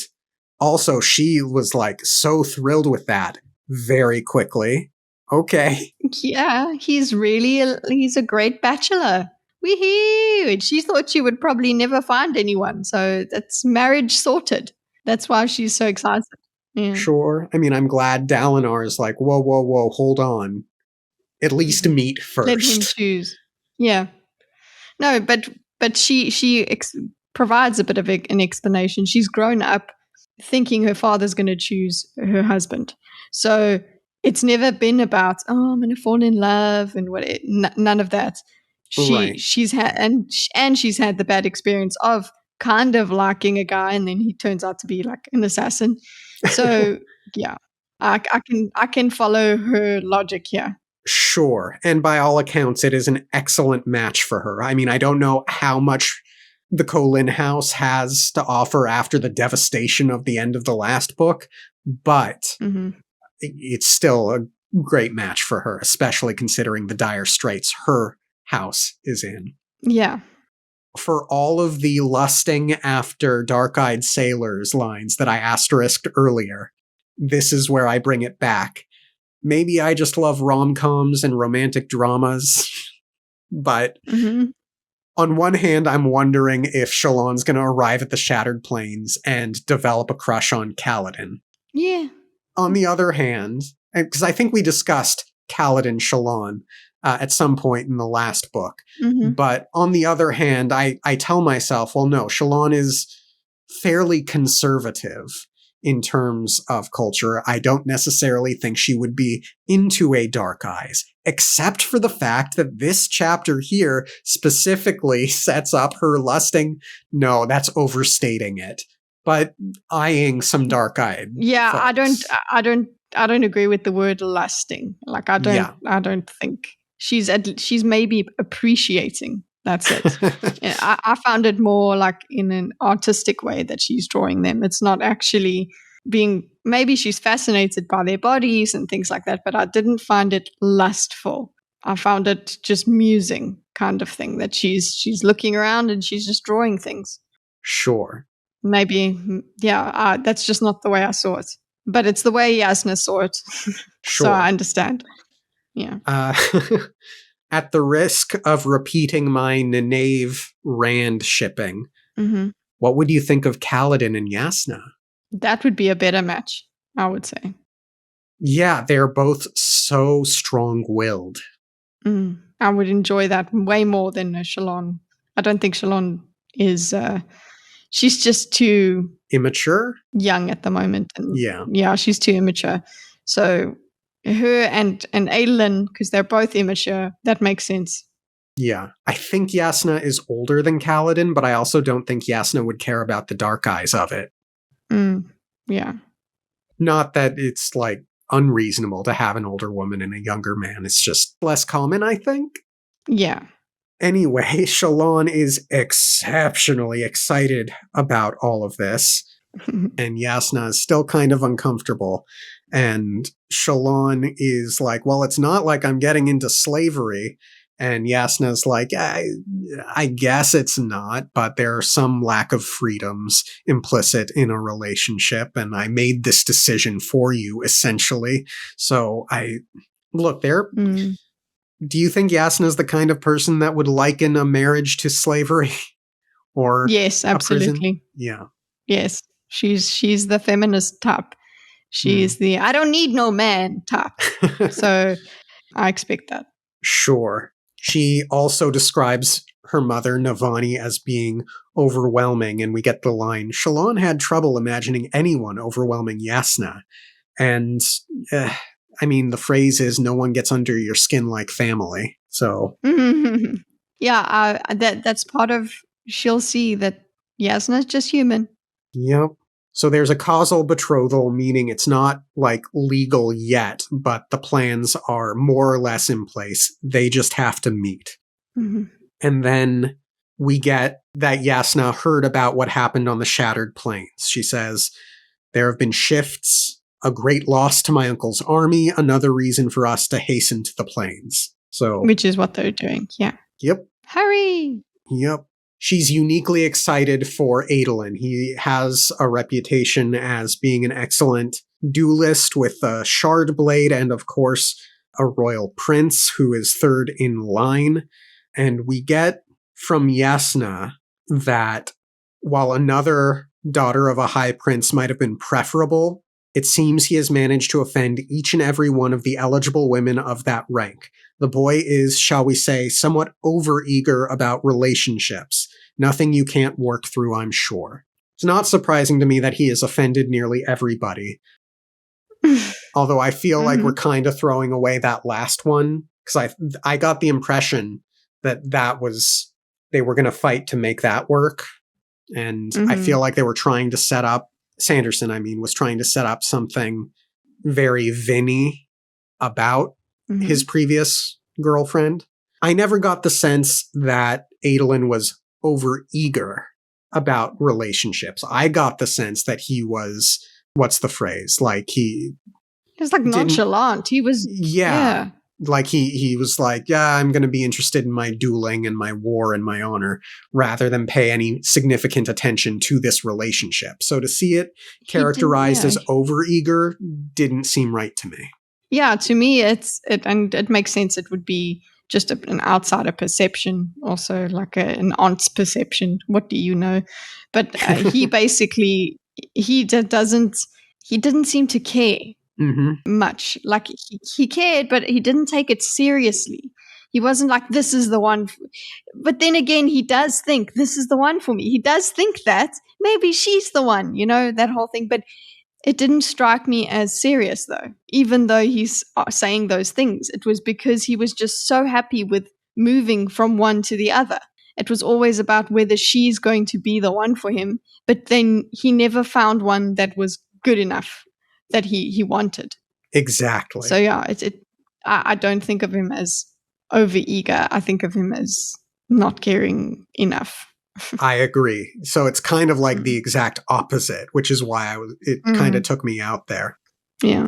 also she was like so thrilled with that very quickly. Okay. Yeah, he's a great bachelor. Woohoo! And she thought she would probably never find anyone, so that's marriage sorted. That's why she's so excited. Yeah. Sure. I mean, I'm glad Dalinar is like, whoa, whoa, whoa, hold on. At least meet Let him first. choose. Yeah. No, but she provides a bit of an explanation. She's grown up thinking her father's going to choose her husband. So it's never been about, oh, I'm going to fall in love and what. None of that. Right. She's had and she's had the bad experience of kind of liking a guy and then he turns out to be like an assassin. So yeah, I can follow her logic here. Sure. And by all accounts, it is an excellent match for her. I mean, I don't know how much the Colin house has to offer after the devastation of the end of the last book, but it's still a great match for her, especially considering the dire straits her house is in. Yeah. For all of the lusting after dark-eyed sailors lines that I asterisked earlier, this is where I bring it back. Maybe I just love rom-coms and romantic dramas, but on one hand, I'm wondering if Shallan's going to arrive at the Shattered Plains and develop a crush on Kaladin. Yeah. On the other hand, because I think we discussed Kaladin Shallan at some point in the last book, but on the other hand, I tell myself, well, no, Shallan is fairly conservative in terms of culture. I don't necessarily think she would be into a Dark Eyes, except for the fact that this chapter here specifically sets up her lusting. No, that's overstating it. But eyeing some dark-eyed. Yeah, folks. I don't agree with the word lusting. Like I don't think she's maybe appreciating. That's it. Yeah, I found it more like in an artistic way that she's drawing them. It's not actually being, maybe she's fascinated by their bodies and things like that, but I didn't find it lustful. I found it just musing kind of thing, that she's looking around and she's just drawing things. Sure. Maybe, yeah, that's just not the way I saw it. But it's the way Yasna saw it. Sure. So I understand. Yeah. At the risk of repeating my Nynaeve Rand shipping, what would you think of Kaladin and Yasna? That would be a better match, I would say. Yeah, they're both so strong-willed. I would enjoy that way more than Shallan. I don't think Shallan is... she's just too... immature? Young at the moment. And yeah, she's too immature. So her and Adolin, because they're both immature, that makes sense. Yeah. I think Yasna is older than Kaladin, but I also don't think Yasna would care about the dark eyes of it. Yeah. Not that it's, like, unreasonable to have an older woman and a younger man. It's just less common, I think. Yeah. Anyway, Shallan is exceptionally excited about all of this. And Yasna is still kind of uncomfortable. And Shallan is like, well, it's not like I'm getting into slavery. And Yasna's like, I guess it's not, but there are some lack of freedoms implicit in a relationship. And I made this decision for you, essentially. So look, there. Do you think Yasna's the kind of person that would liken a marriage to slavery? Or yes, absolutely. Yeah. Yes. She's the feminist type. She's the I don't need no man type. So I expect that. Sure. She also describes her mother, Navani, as being overwhelming, and we get the line, Shallan had trouble imagining anyone overwhelming Yasna. And, I mean, the phrase is, no one gets under your skin like family. So... Yeah, that's part of, she'll see that Yasna's just human. Yep. So there's a causal betrothal, meaning it's not like legal yet, but the plans are more or less in place. They just have to meet. Mm-hmm. And then we get that Yasna heard about what happened on the Shattered Plains. She says, there have been shifts, a great loss to my uncle's army, another reason for us to hasten to the plains. So, which is what they're doing, yeah. Yep. Hurry! Yep. She's uniquely excited for Adolin. He has a reputation as being an excellent duelist with a shard blade and, of course, a royal prince who is third in line. And we get from Yasna that while another daughter of a high prince might have been preferable, it seems he has managed to offend each and every one of the eligible women of that rank. The boy is, shall we say, somewhat overeager about relationships. Nothing you can't work through, I'm sure. It's not surprising to me that he has offended nearly everybody. Although I feel like we're kind of throwing away that last one, because I got the impression that was, they were going to fight to make that work. And I feel like they were trying to set up, Sanderson, I mean, was trying to set up something very Vinny about his previous girlfriend. I never got the sense that Adolin was overeager about relationships. I got the sense that he was, what's the phrase? Like he was like nonchalant. He was, yeah. Like he was like, yeah, I'm going to be interested in my dueling and my war and my honor rather than pay any significant attention to this relationship. So to see it characterized as overeager didn't seem right to me. Yeah, to me, it makes sense. It would be just an outsider perception, also like an aunt's perception. What do you know? But he basically, he didn't seem to care much. Like he cared, but he didn't take it seriously. He wasn't like, this is the one. But then again, he does think, this is the one for me. He does think that maybe she's the one, that whole thing. But it didn't strike me as serious, though, even though he's saying those things. It was because he was just so happy with moving from one to the other. It was always about whether she's going to be the one for him, but then he never found one that was good enough that he wanted. Exactly. So, yeah, I don't think of him as overeager. I think of him as not caring enough. I agree. So it's kind of like the exact opposite, which is why it kind of took me out there. Yeah.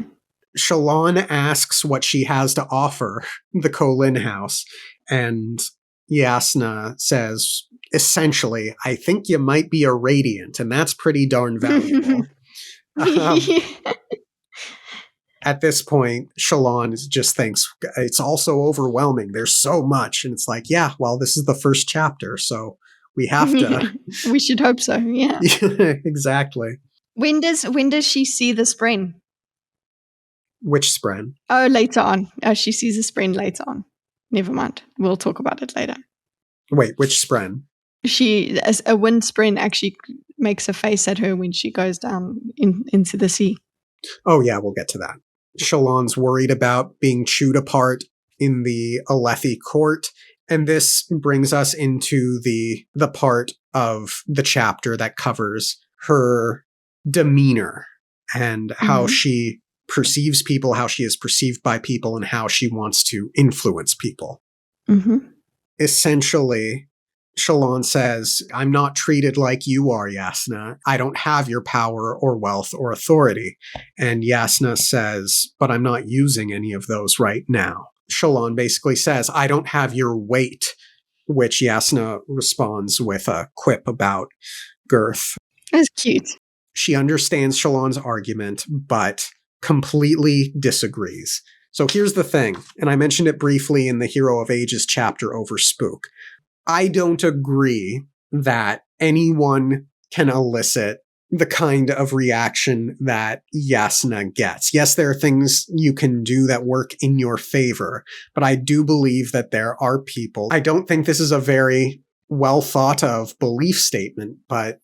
Shallan asks what she has to offer the Kholin house, and Yasna says, essentially, I think you might be a radiant, and that's pretty darn valuable. At this point, Shallan just thinks, it's also overwhelming. There's so much. And it's like, yeah, well, this is the first chapter, so we have to. We should hope so, yeah. Exactly. When does she see the spren? Which spren? Oh, later on. She sees the spren later on. Never mind. We'll talk about it later. Wait, which spren? A wind spren actually makes a face at her when she goes down into the sea. Oh, yeah, we'll get to that. Shallan's worried about being chewed apart in the Alethi court. And this brings us into the part of the chapter that covers her demeanor and how she perceives people, how she is perceived by people, and how she wants to influence people. Essentially, Shallan says, I'm not treated like you are, Yasna. I don't have your power or wealth or authority. And Yasna says, but I'm not using any of those right now. Shallan basically says, I don't have your weight, which Yasna responds with a quip about girth. That's cute. She understands Shallan's argument, but completely disagrees. So here's the thing, and I mentioned it briefly in the Hero of Ages chapter over Spook. I don't agree that anyone can elicit the kind of reaction that Yasna gets. Yes, there are things you can do that work in your favor, but I do believe that there are people. I don't think this is a very well thought of belief statement, but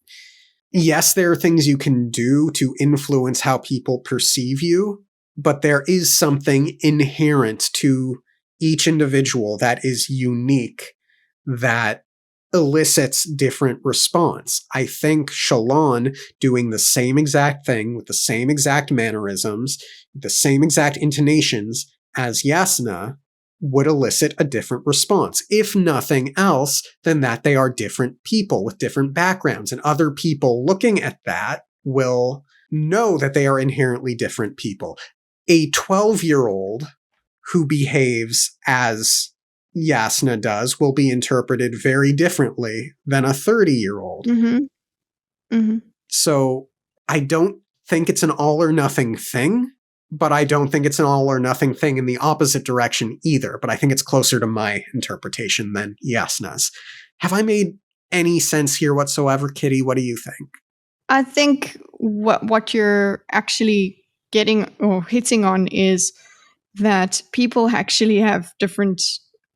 yes, there are things you can do to influence how people perceive you, but there is something inherent to each individual that is unique that elicits different response. I think Shallan doing the same exact thing with the same exact mannerisms, the same exact intonations as Yasna would elicit a different response. If nothing else, than that they are different people with different backgrounds, and other people looking at that will know that they are inherently different people. A 12-year-old who behaves as Yasna does will be interpreted very differently than a 30-year-old. Mm-hmm. Mm-hmm. So I don't think it's an all or nothing thing, but I don't think it's an all or nothing thing in the opposite direction either. But I think it's closer to my interpretation than Yasna's. Have I made any sense here whatsoever, Kitty? What do you think? I think what you're actually getting or hitting on is that people actually have different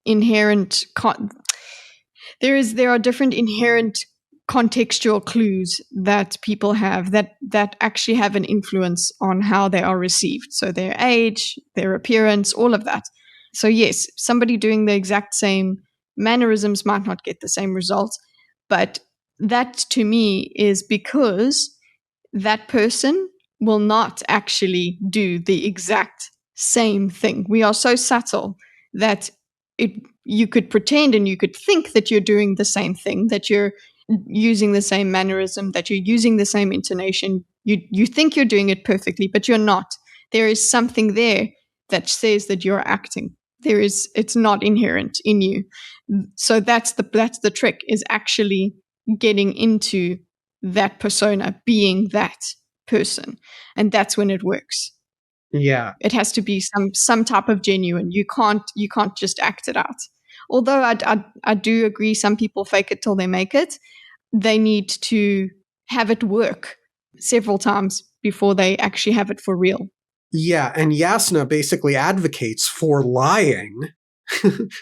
inherent there are different inherent contextual clues that people have that actually have an influence on how they are received. So their age, their appearance, all of that. So yes, somebody doing the exact same mannerisms might not get the same results, but that to me is because that person will not actually do the exact same thing. We are so subtle that you could pretend and you could think that you're doing the same thing, that you're using the same mannerism, that you're using the same intonation. You think you're doing it perfectly, but you're not. There is something there that says that you're acting. It's not inherent in you. So that's the trick, is actually getting into that persona, being that person. And that's when it works. Yeah. It has to be some type of genuine. You can't just act it out. Although I do agree, some people fake it till they make it. They need to have it work several times before they actually have it for real. Yeah, and Yasna basically advocates for lying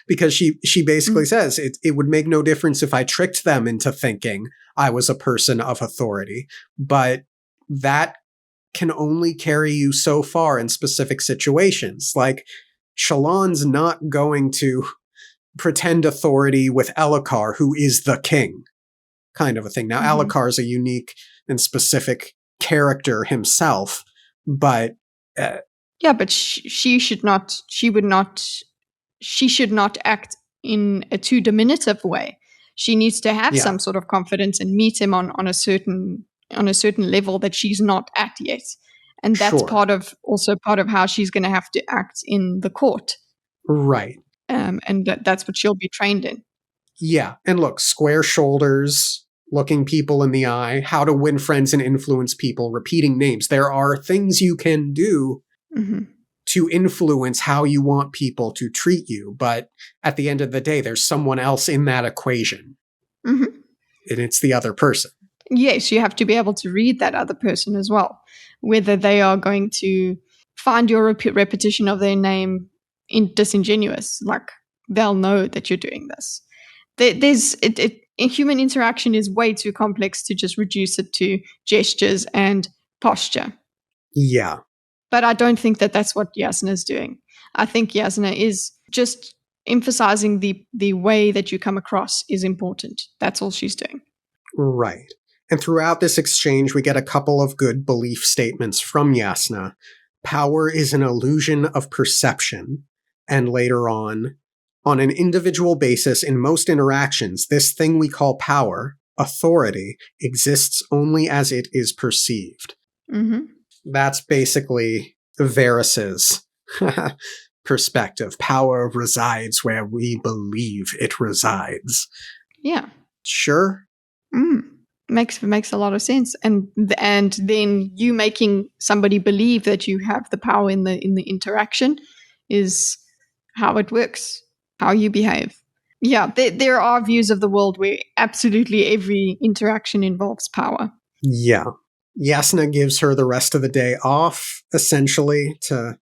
because she basically says it would make no difference if I tricked them into thinking I was a person of authority, but that can only carry you so far in specific situations. Like, Shallan's not going to pretend authority with Elhokar, who is the king, kind of a thing. Now, Elhokar is a unique and specific character himself, but yeah, but she should not act in a too diminutive way. She needs to have some sort of confidence and meet him on a certain level that she's not at yet. And that's part of how she's going to have to act in the court. Right. And that's what she'll be trained in. Yeah. And look, square shoulders, looking people in the eye, how to win friends and influence people, repeating names. There are things you can do to influence how you want people to treat you. But at the end of the day, there's someone else in that equation. And it's the other person. Yes, you have to be able to read that other person as well, whether they are going to find your repetition of their name disingenuous. Like, they'll know that you're doing this. Human interaction is way too complex to just reduce it to gestures and posture. Yeah. But I don't think that that's what Yasna is doing. I think Yasna is just emphasizing the way that you come across is important. That's all she's doing. Right. And throughout this exchange, we get a couple of good belief statements from Yasna. Power is an illusion of perception. And later on an individual basis in most interactions, this thing we call power, authority, exists only as it is perceived. That's basically Varys's perspective. Power resides where we believe it resides. Yeah. Sure. Makes a lot of sense. And then you making somebody believe that you have the power in the interaction is how it works, how you behave. Yeah, there are views of the world where absolutely every interaction involves power. Yeah. Yasna gives her the rest of the day off, essentially, to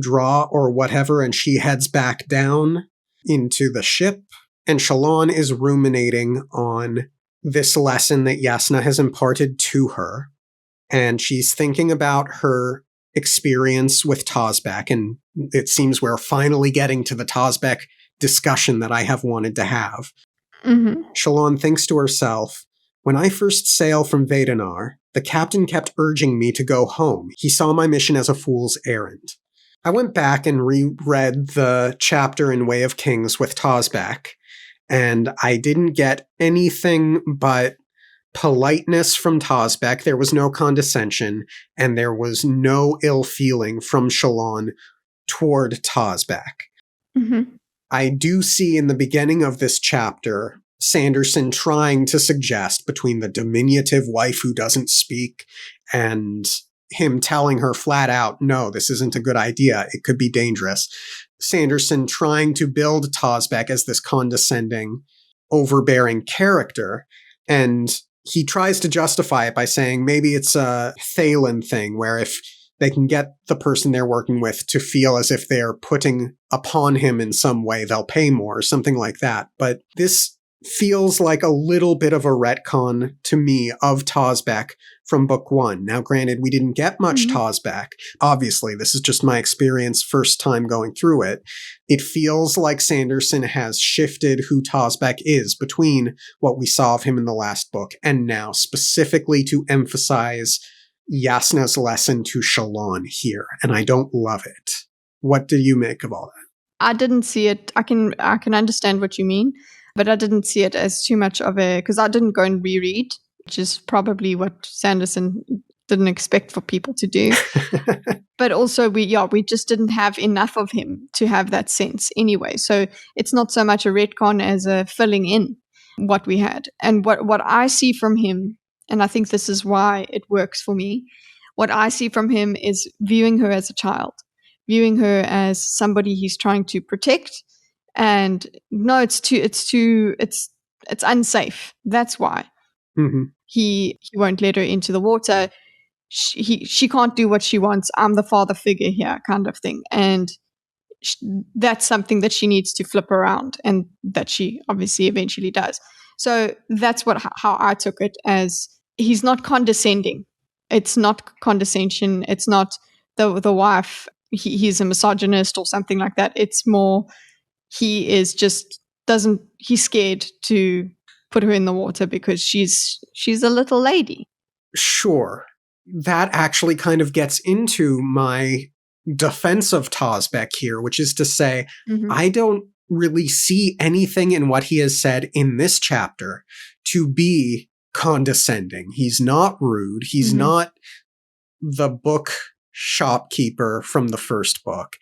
draw or whatever, and she heads back down into the ship. And Shallan is ruminating on this lesson that Yasna has imparted to her. And she's thinking about her experience with Tazbek, and it seems we're finally getting to the Tazbek discussion that I have wanted to have. Mm-hmm. Shallan thinks to herself, when I first sailed from Vedanar, the captain kept urging me to go home. He saw my mission as a fool's errand. I went back and reread the chapter in Way of Kings with Tazbek, and I didn't get anything but politeness from Tazbek. There was no condescension, and there was no ill feeling from Shallan toward Tazbek. Mm-hmm. I do see in the beginning of this chapter Sanderson trying to suggest, between the diminutive wife who doesn't speak and him telling her flat out, no, this isn't a good idea, it could be dangerous. Sanderson trying to build Tazbek as this condescending, overbearing character, and he tries to justify it by saying maybe it's a Thalen thing, where if they can get the person they're working with to feel as if they're putting upon him in some way, they'll pay more, or something like that. But this feels like a little bit of a retcon to me of Tazbek from book one. Now, granted, we didn't get much Tazbek. Obviously, this is just my experience first time going through it. It feels like Sanderson has shifted who Tazbek is between what we saw of him in the last book and now, specifically to emphasize Yasna's lesson to Shallan here, and I don't love it. What do you make of all that? I didn't see it. I can understand what you mean, but I didn't see it as too much of a, because I didn't go and reread, which is probably what Sanderson didn't expect for people to do. But also we just didn't have enough of him to have that sense anyway. So it's not so much a retcon as a filling in what we had. And what I see from him, and I think this is why it works for me, what I see from him is viewing her as a child, viewing her as somebody he's trying to protect. And no, it's unsafe. That's why he won't let her into the water. She can't do what she wants. I'm the father figure here, kind of thing. And that's something that she needs to flip around, and that she obviously eventually does. So that's how I took it, as he's not condescending. It's not condescension. It's not the wife. He's a misogynist or something like that. It's more he is just he's scared to put her in the water because she's a little lady. Sure. That actually kind of gets into my defense of Tazbek here, which is to say, I don't really see anything in what he has said in this chapter to be condescending. He's not rude. He's not the book shopkeeper from the first book.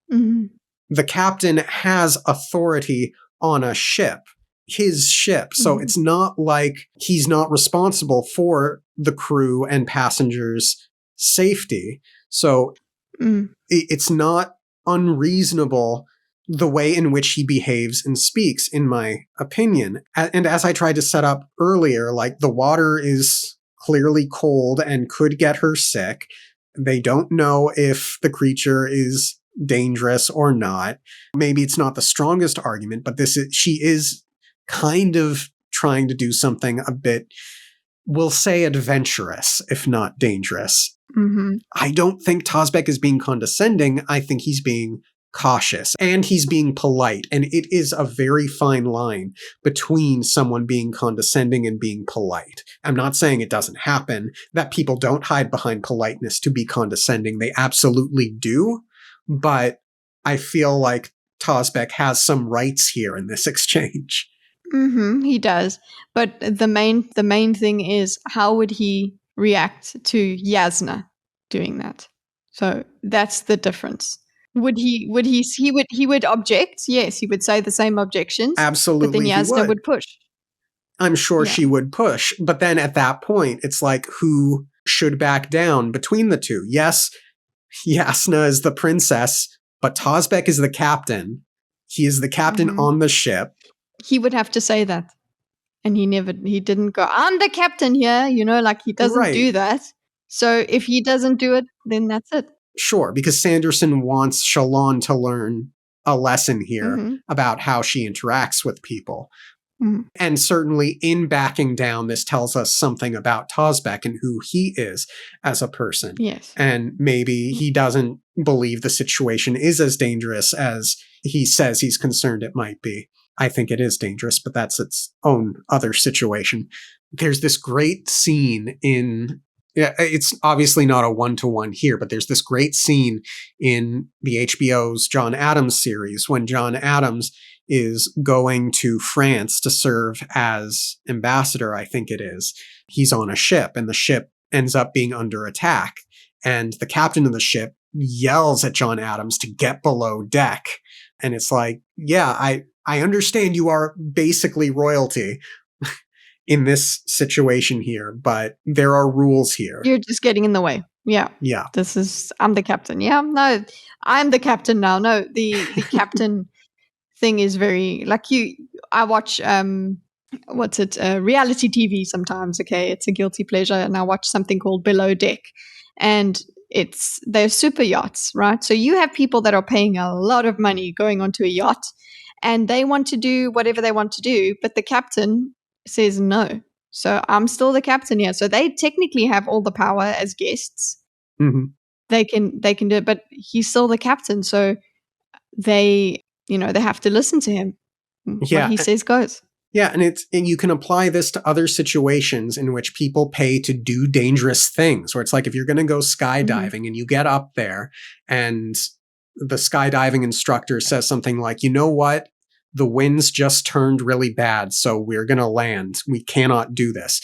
The captain has authority on a ship, his ship. So it's not like he's not responsible for the crew and passengers' safety. So it's not unreasonable the way in which he behaves and speaks, in my opinion. And as I tried to set up earlier, like, the water is clearly cold and could get her sick. They don't know if the creature is dangerous or not. Maybe it's not the strongest argument, but she is kind of trying to do something a bit, we'll say, adventurous, if not dangerous. I don't think Tazbek is being condescending. I think he's being cautious, and he's being polite. And it is a very fine line between someone being condescending and being polite. I'm not saying it doesn't happen, that people don't hide behind politeness to be condescending. They absolutely do. But I feel like Tazbek has some rights here in this exchange. He does. But the main thing is, how would he react to Yasna doing that? So that's the difference. He would object? Yes, he would say the same objections. Absolutely, but then Yasna would push. I'm sure she would push. But then at that point, it's like, who should back down between the two? Yes, Yasna is the princess, but Tazbek is the captain. He is the captain on the ship. He would have to say that. And he didn't go, I'm the captain here, like he doesn't do that. So if he doesn't do it, then that's it. Sure, because Sanderson wants Shalon to learn a lesson here about how she interacts with people. And certainly in backing down, this tells us something about Tozbek and who he is as a person. Yes. And maybe he doesn't believe the situation is as dangerous as he says he's concerned it might be. I think it is dangerous, but that's its own other situation. There's this great scene it's obviously not a one-to-one here, but there's this great scene in the HBO's John Adams series when John Adams is going to France to serve as ambassador, I think it is. He's on a ship, and the ship ends up being under attack. And the captain of the ship yells at John Adams to get below deck. And it's like, yeah, I understand you are basically royalty in this situation here, but there are rules here. You're just getting in the way. Yeah. Yeah. I'm the captain. Yeah. No, I'm the captain now. No, the captain thing is very, I watch, reality TV sometimes. Okay. It's a guilty pleasure. And I watch something called Below Deck. And they're super yachts, right? So you have people that are paying a lot of money going onto a yacht and they want to do whatever they want to do, but the captain says no. So I'm still the captain here. So they technically have all the power as guests. Mm-hmm. They can do it, but he's still the captain. So they have to listen to him. Yeah. What he says goes. Yeah, and you can apply this to other situations in which people pay to do dangerous things, where it's like if you're going to go skydiving and you get up there and the skydiving instructor says something like, you know what? The winds just turned really bad, so we're going to land. We cannot do this.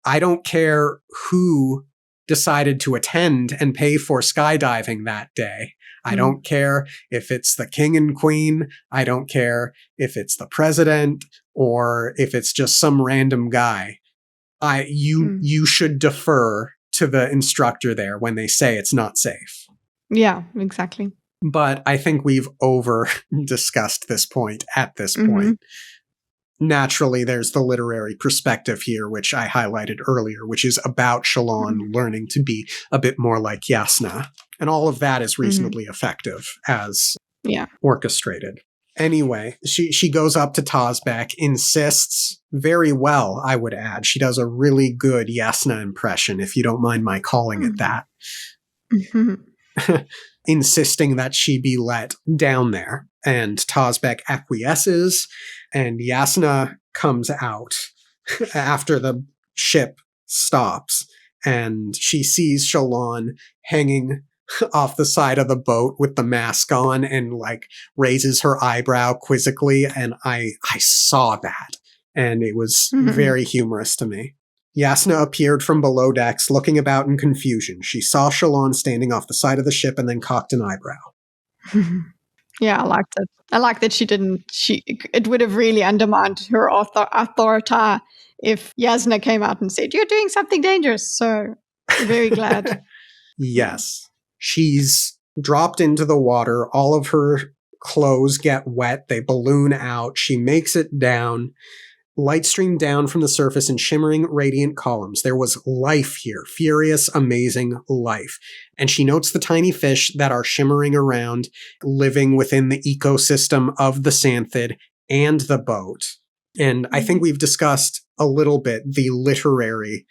I don't care who decided to attend and pay for skydiving that day. I don't care if it's the king and queen. I don't care if it's the president or if it's just some random guy. You should defer to the instructor there when they say it's not safe. Yeah, exactly. But I think we've over-discussed this point at this point. Naturally, there's the literary perspective here, which I highlighted earlier, which is about Shalon learning to be a bit more like Yasna. And all of that is reasonably effective as orchestrated. Anyway, she goes up to Tozbek, insists very well, I would add. She does a really good Yasna impression, if you don't mind my calling it that. Insisting that she be let down there. And Tozbek acquiesces, and Yasna comes out after the ship stops, and she sees Shalon hanging off the side of the boat with the mask on and raises her eyebrow quizzically, and I saw that, and it was very humorous to me. Yasna appeared from below decks, looking about in confusion. She saw Shalon standing off the side of the ship and then cocked an eyebrow. Yeah, I liked it. I like that it would have really undermined her authority if Yasna came out and said, you're doing something dangerous. So very glad. Yes. She's dropped into the water. All of her clothes get wet. They balloon out. She makes it down. Light streamed down from the surface in shimmering, radiant columns. There was life here, furious, amazing life. And she notes the tiny fish that are shimmering around, living within the ecosystem of the Xanthid and the boat. And I think we've discussed a little bit the literariness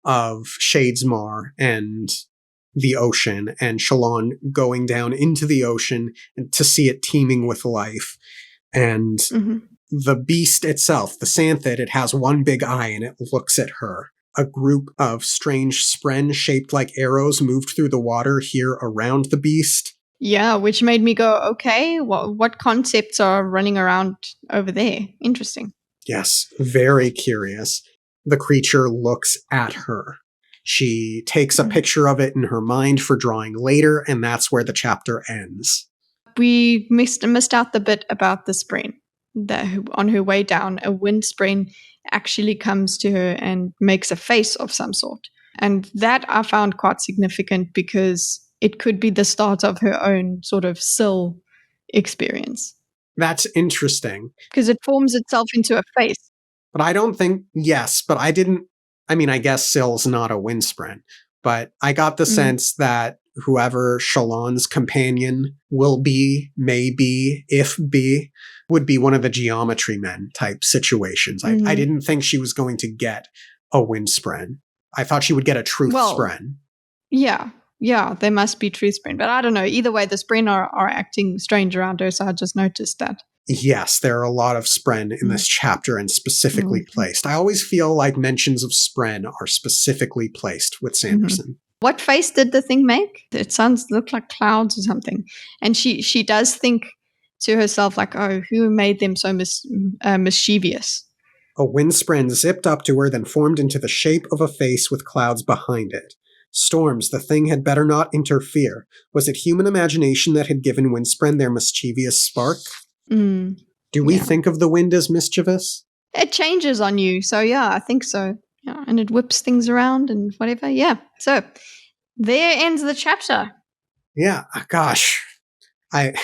of Shadesmar and the ocean, and Shalon going down into the ocean to see it teeming with life. And the beast itself, the Xanthid, it has one big eye and it looks at her. A group of strange spren shaped like arrows moved through the water here around the beast. Yeah, which made me go, okay, what concepts are running around over there? Interesting. Yes, very curious. The creature looks at her. She takes a picture of it in her mind for drawing later, and that's where the chapter ends. We missed out the bit about the spren. That on her way down, a wind spren actually comes to her and makes a face of some sort. And that I found quite significant because it could be the start of her own sort of Syl experience. That's interesting. Because it forms itself into a face. But I don't think, yes, but I didn't, I mean, I guess Syl's not a windsprint, but I got the sense that whoever Shalon's companion will be, may be, if be, would be one of the geometry men type situations. I didn't think she was going to get a windsprint. I thought she would get a truth spren. Yeah, they must be truth spren. But I don't know. Either way, the spren are acting strange around her, so I just noticed that. Yes, there are a lot of spren in this chapter and specifically placed. I always feel like mentions of spren are specifically placed with Sanderson. What face did the thing make? It looked like clouds or something. And she does think to herself like, oh, who made them so mischievous? A windspren zipped up to her, then formed into the shape of a face with clouds behind it. Storms, the thing had better not interfere. Was it human imagination that had given windspren their mischievous spark? Do we think of the wind as mischievous? It changes on you, so yeah, I think so. Yeah, and it whips things around and whatever. Yeah. So there ends the chapter. Yeah, gosh. I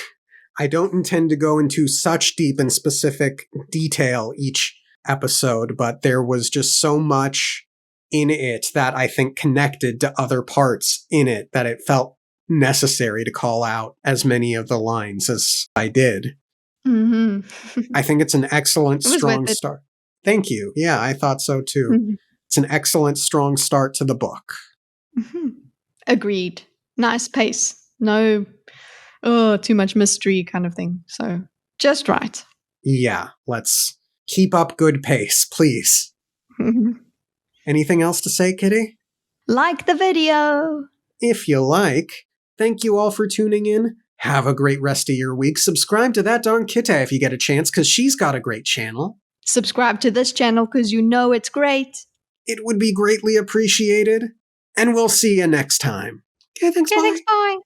don't intend to go into such deep and specific detail each episode, but there was just so much in it that I think connected to other parts in it that it felt necessary to call out as many of the lines as I did. I think it's an excellent, strong start. Thank you. Yeah, I thought so too. It's an excellent, strong start to the book. Agreed. Nice pace. No, too much mystery kind of thing. So just right. Yeah, let's keep up good pace, please. Anything else to say, Kitty? Like the video. If you like. Thank you all for tuning in. Have a great rest of your week. Subscribe to That Darn Kitty if you get a chance, because she's got a great channel. Subscribe to this channel because you know it's great. It would be greatly appreciated. And we'll see you next time. Okay, thanks, bye. Bye.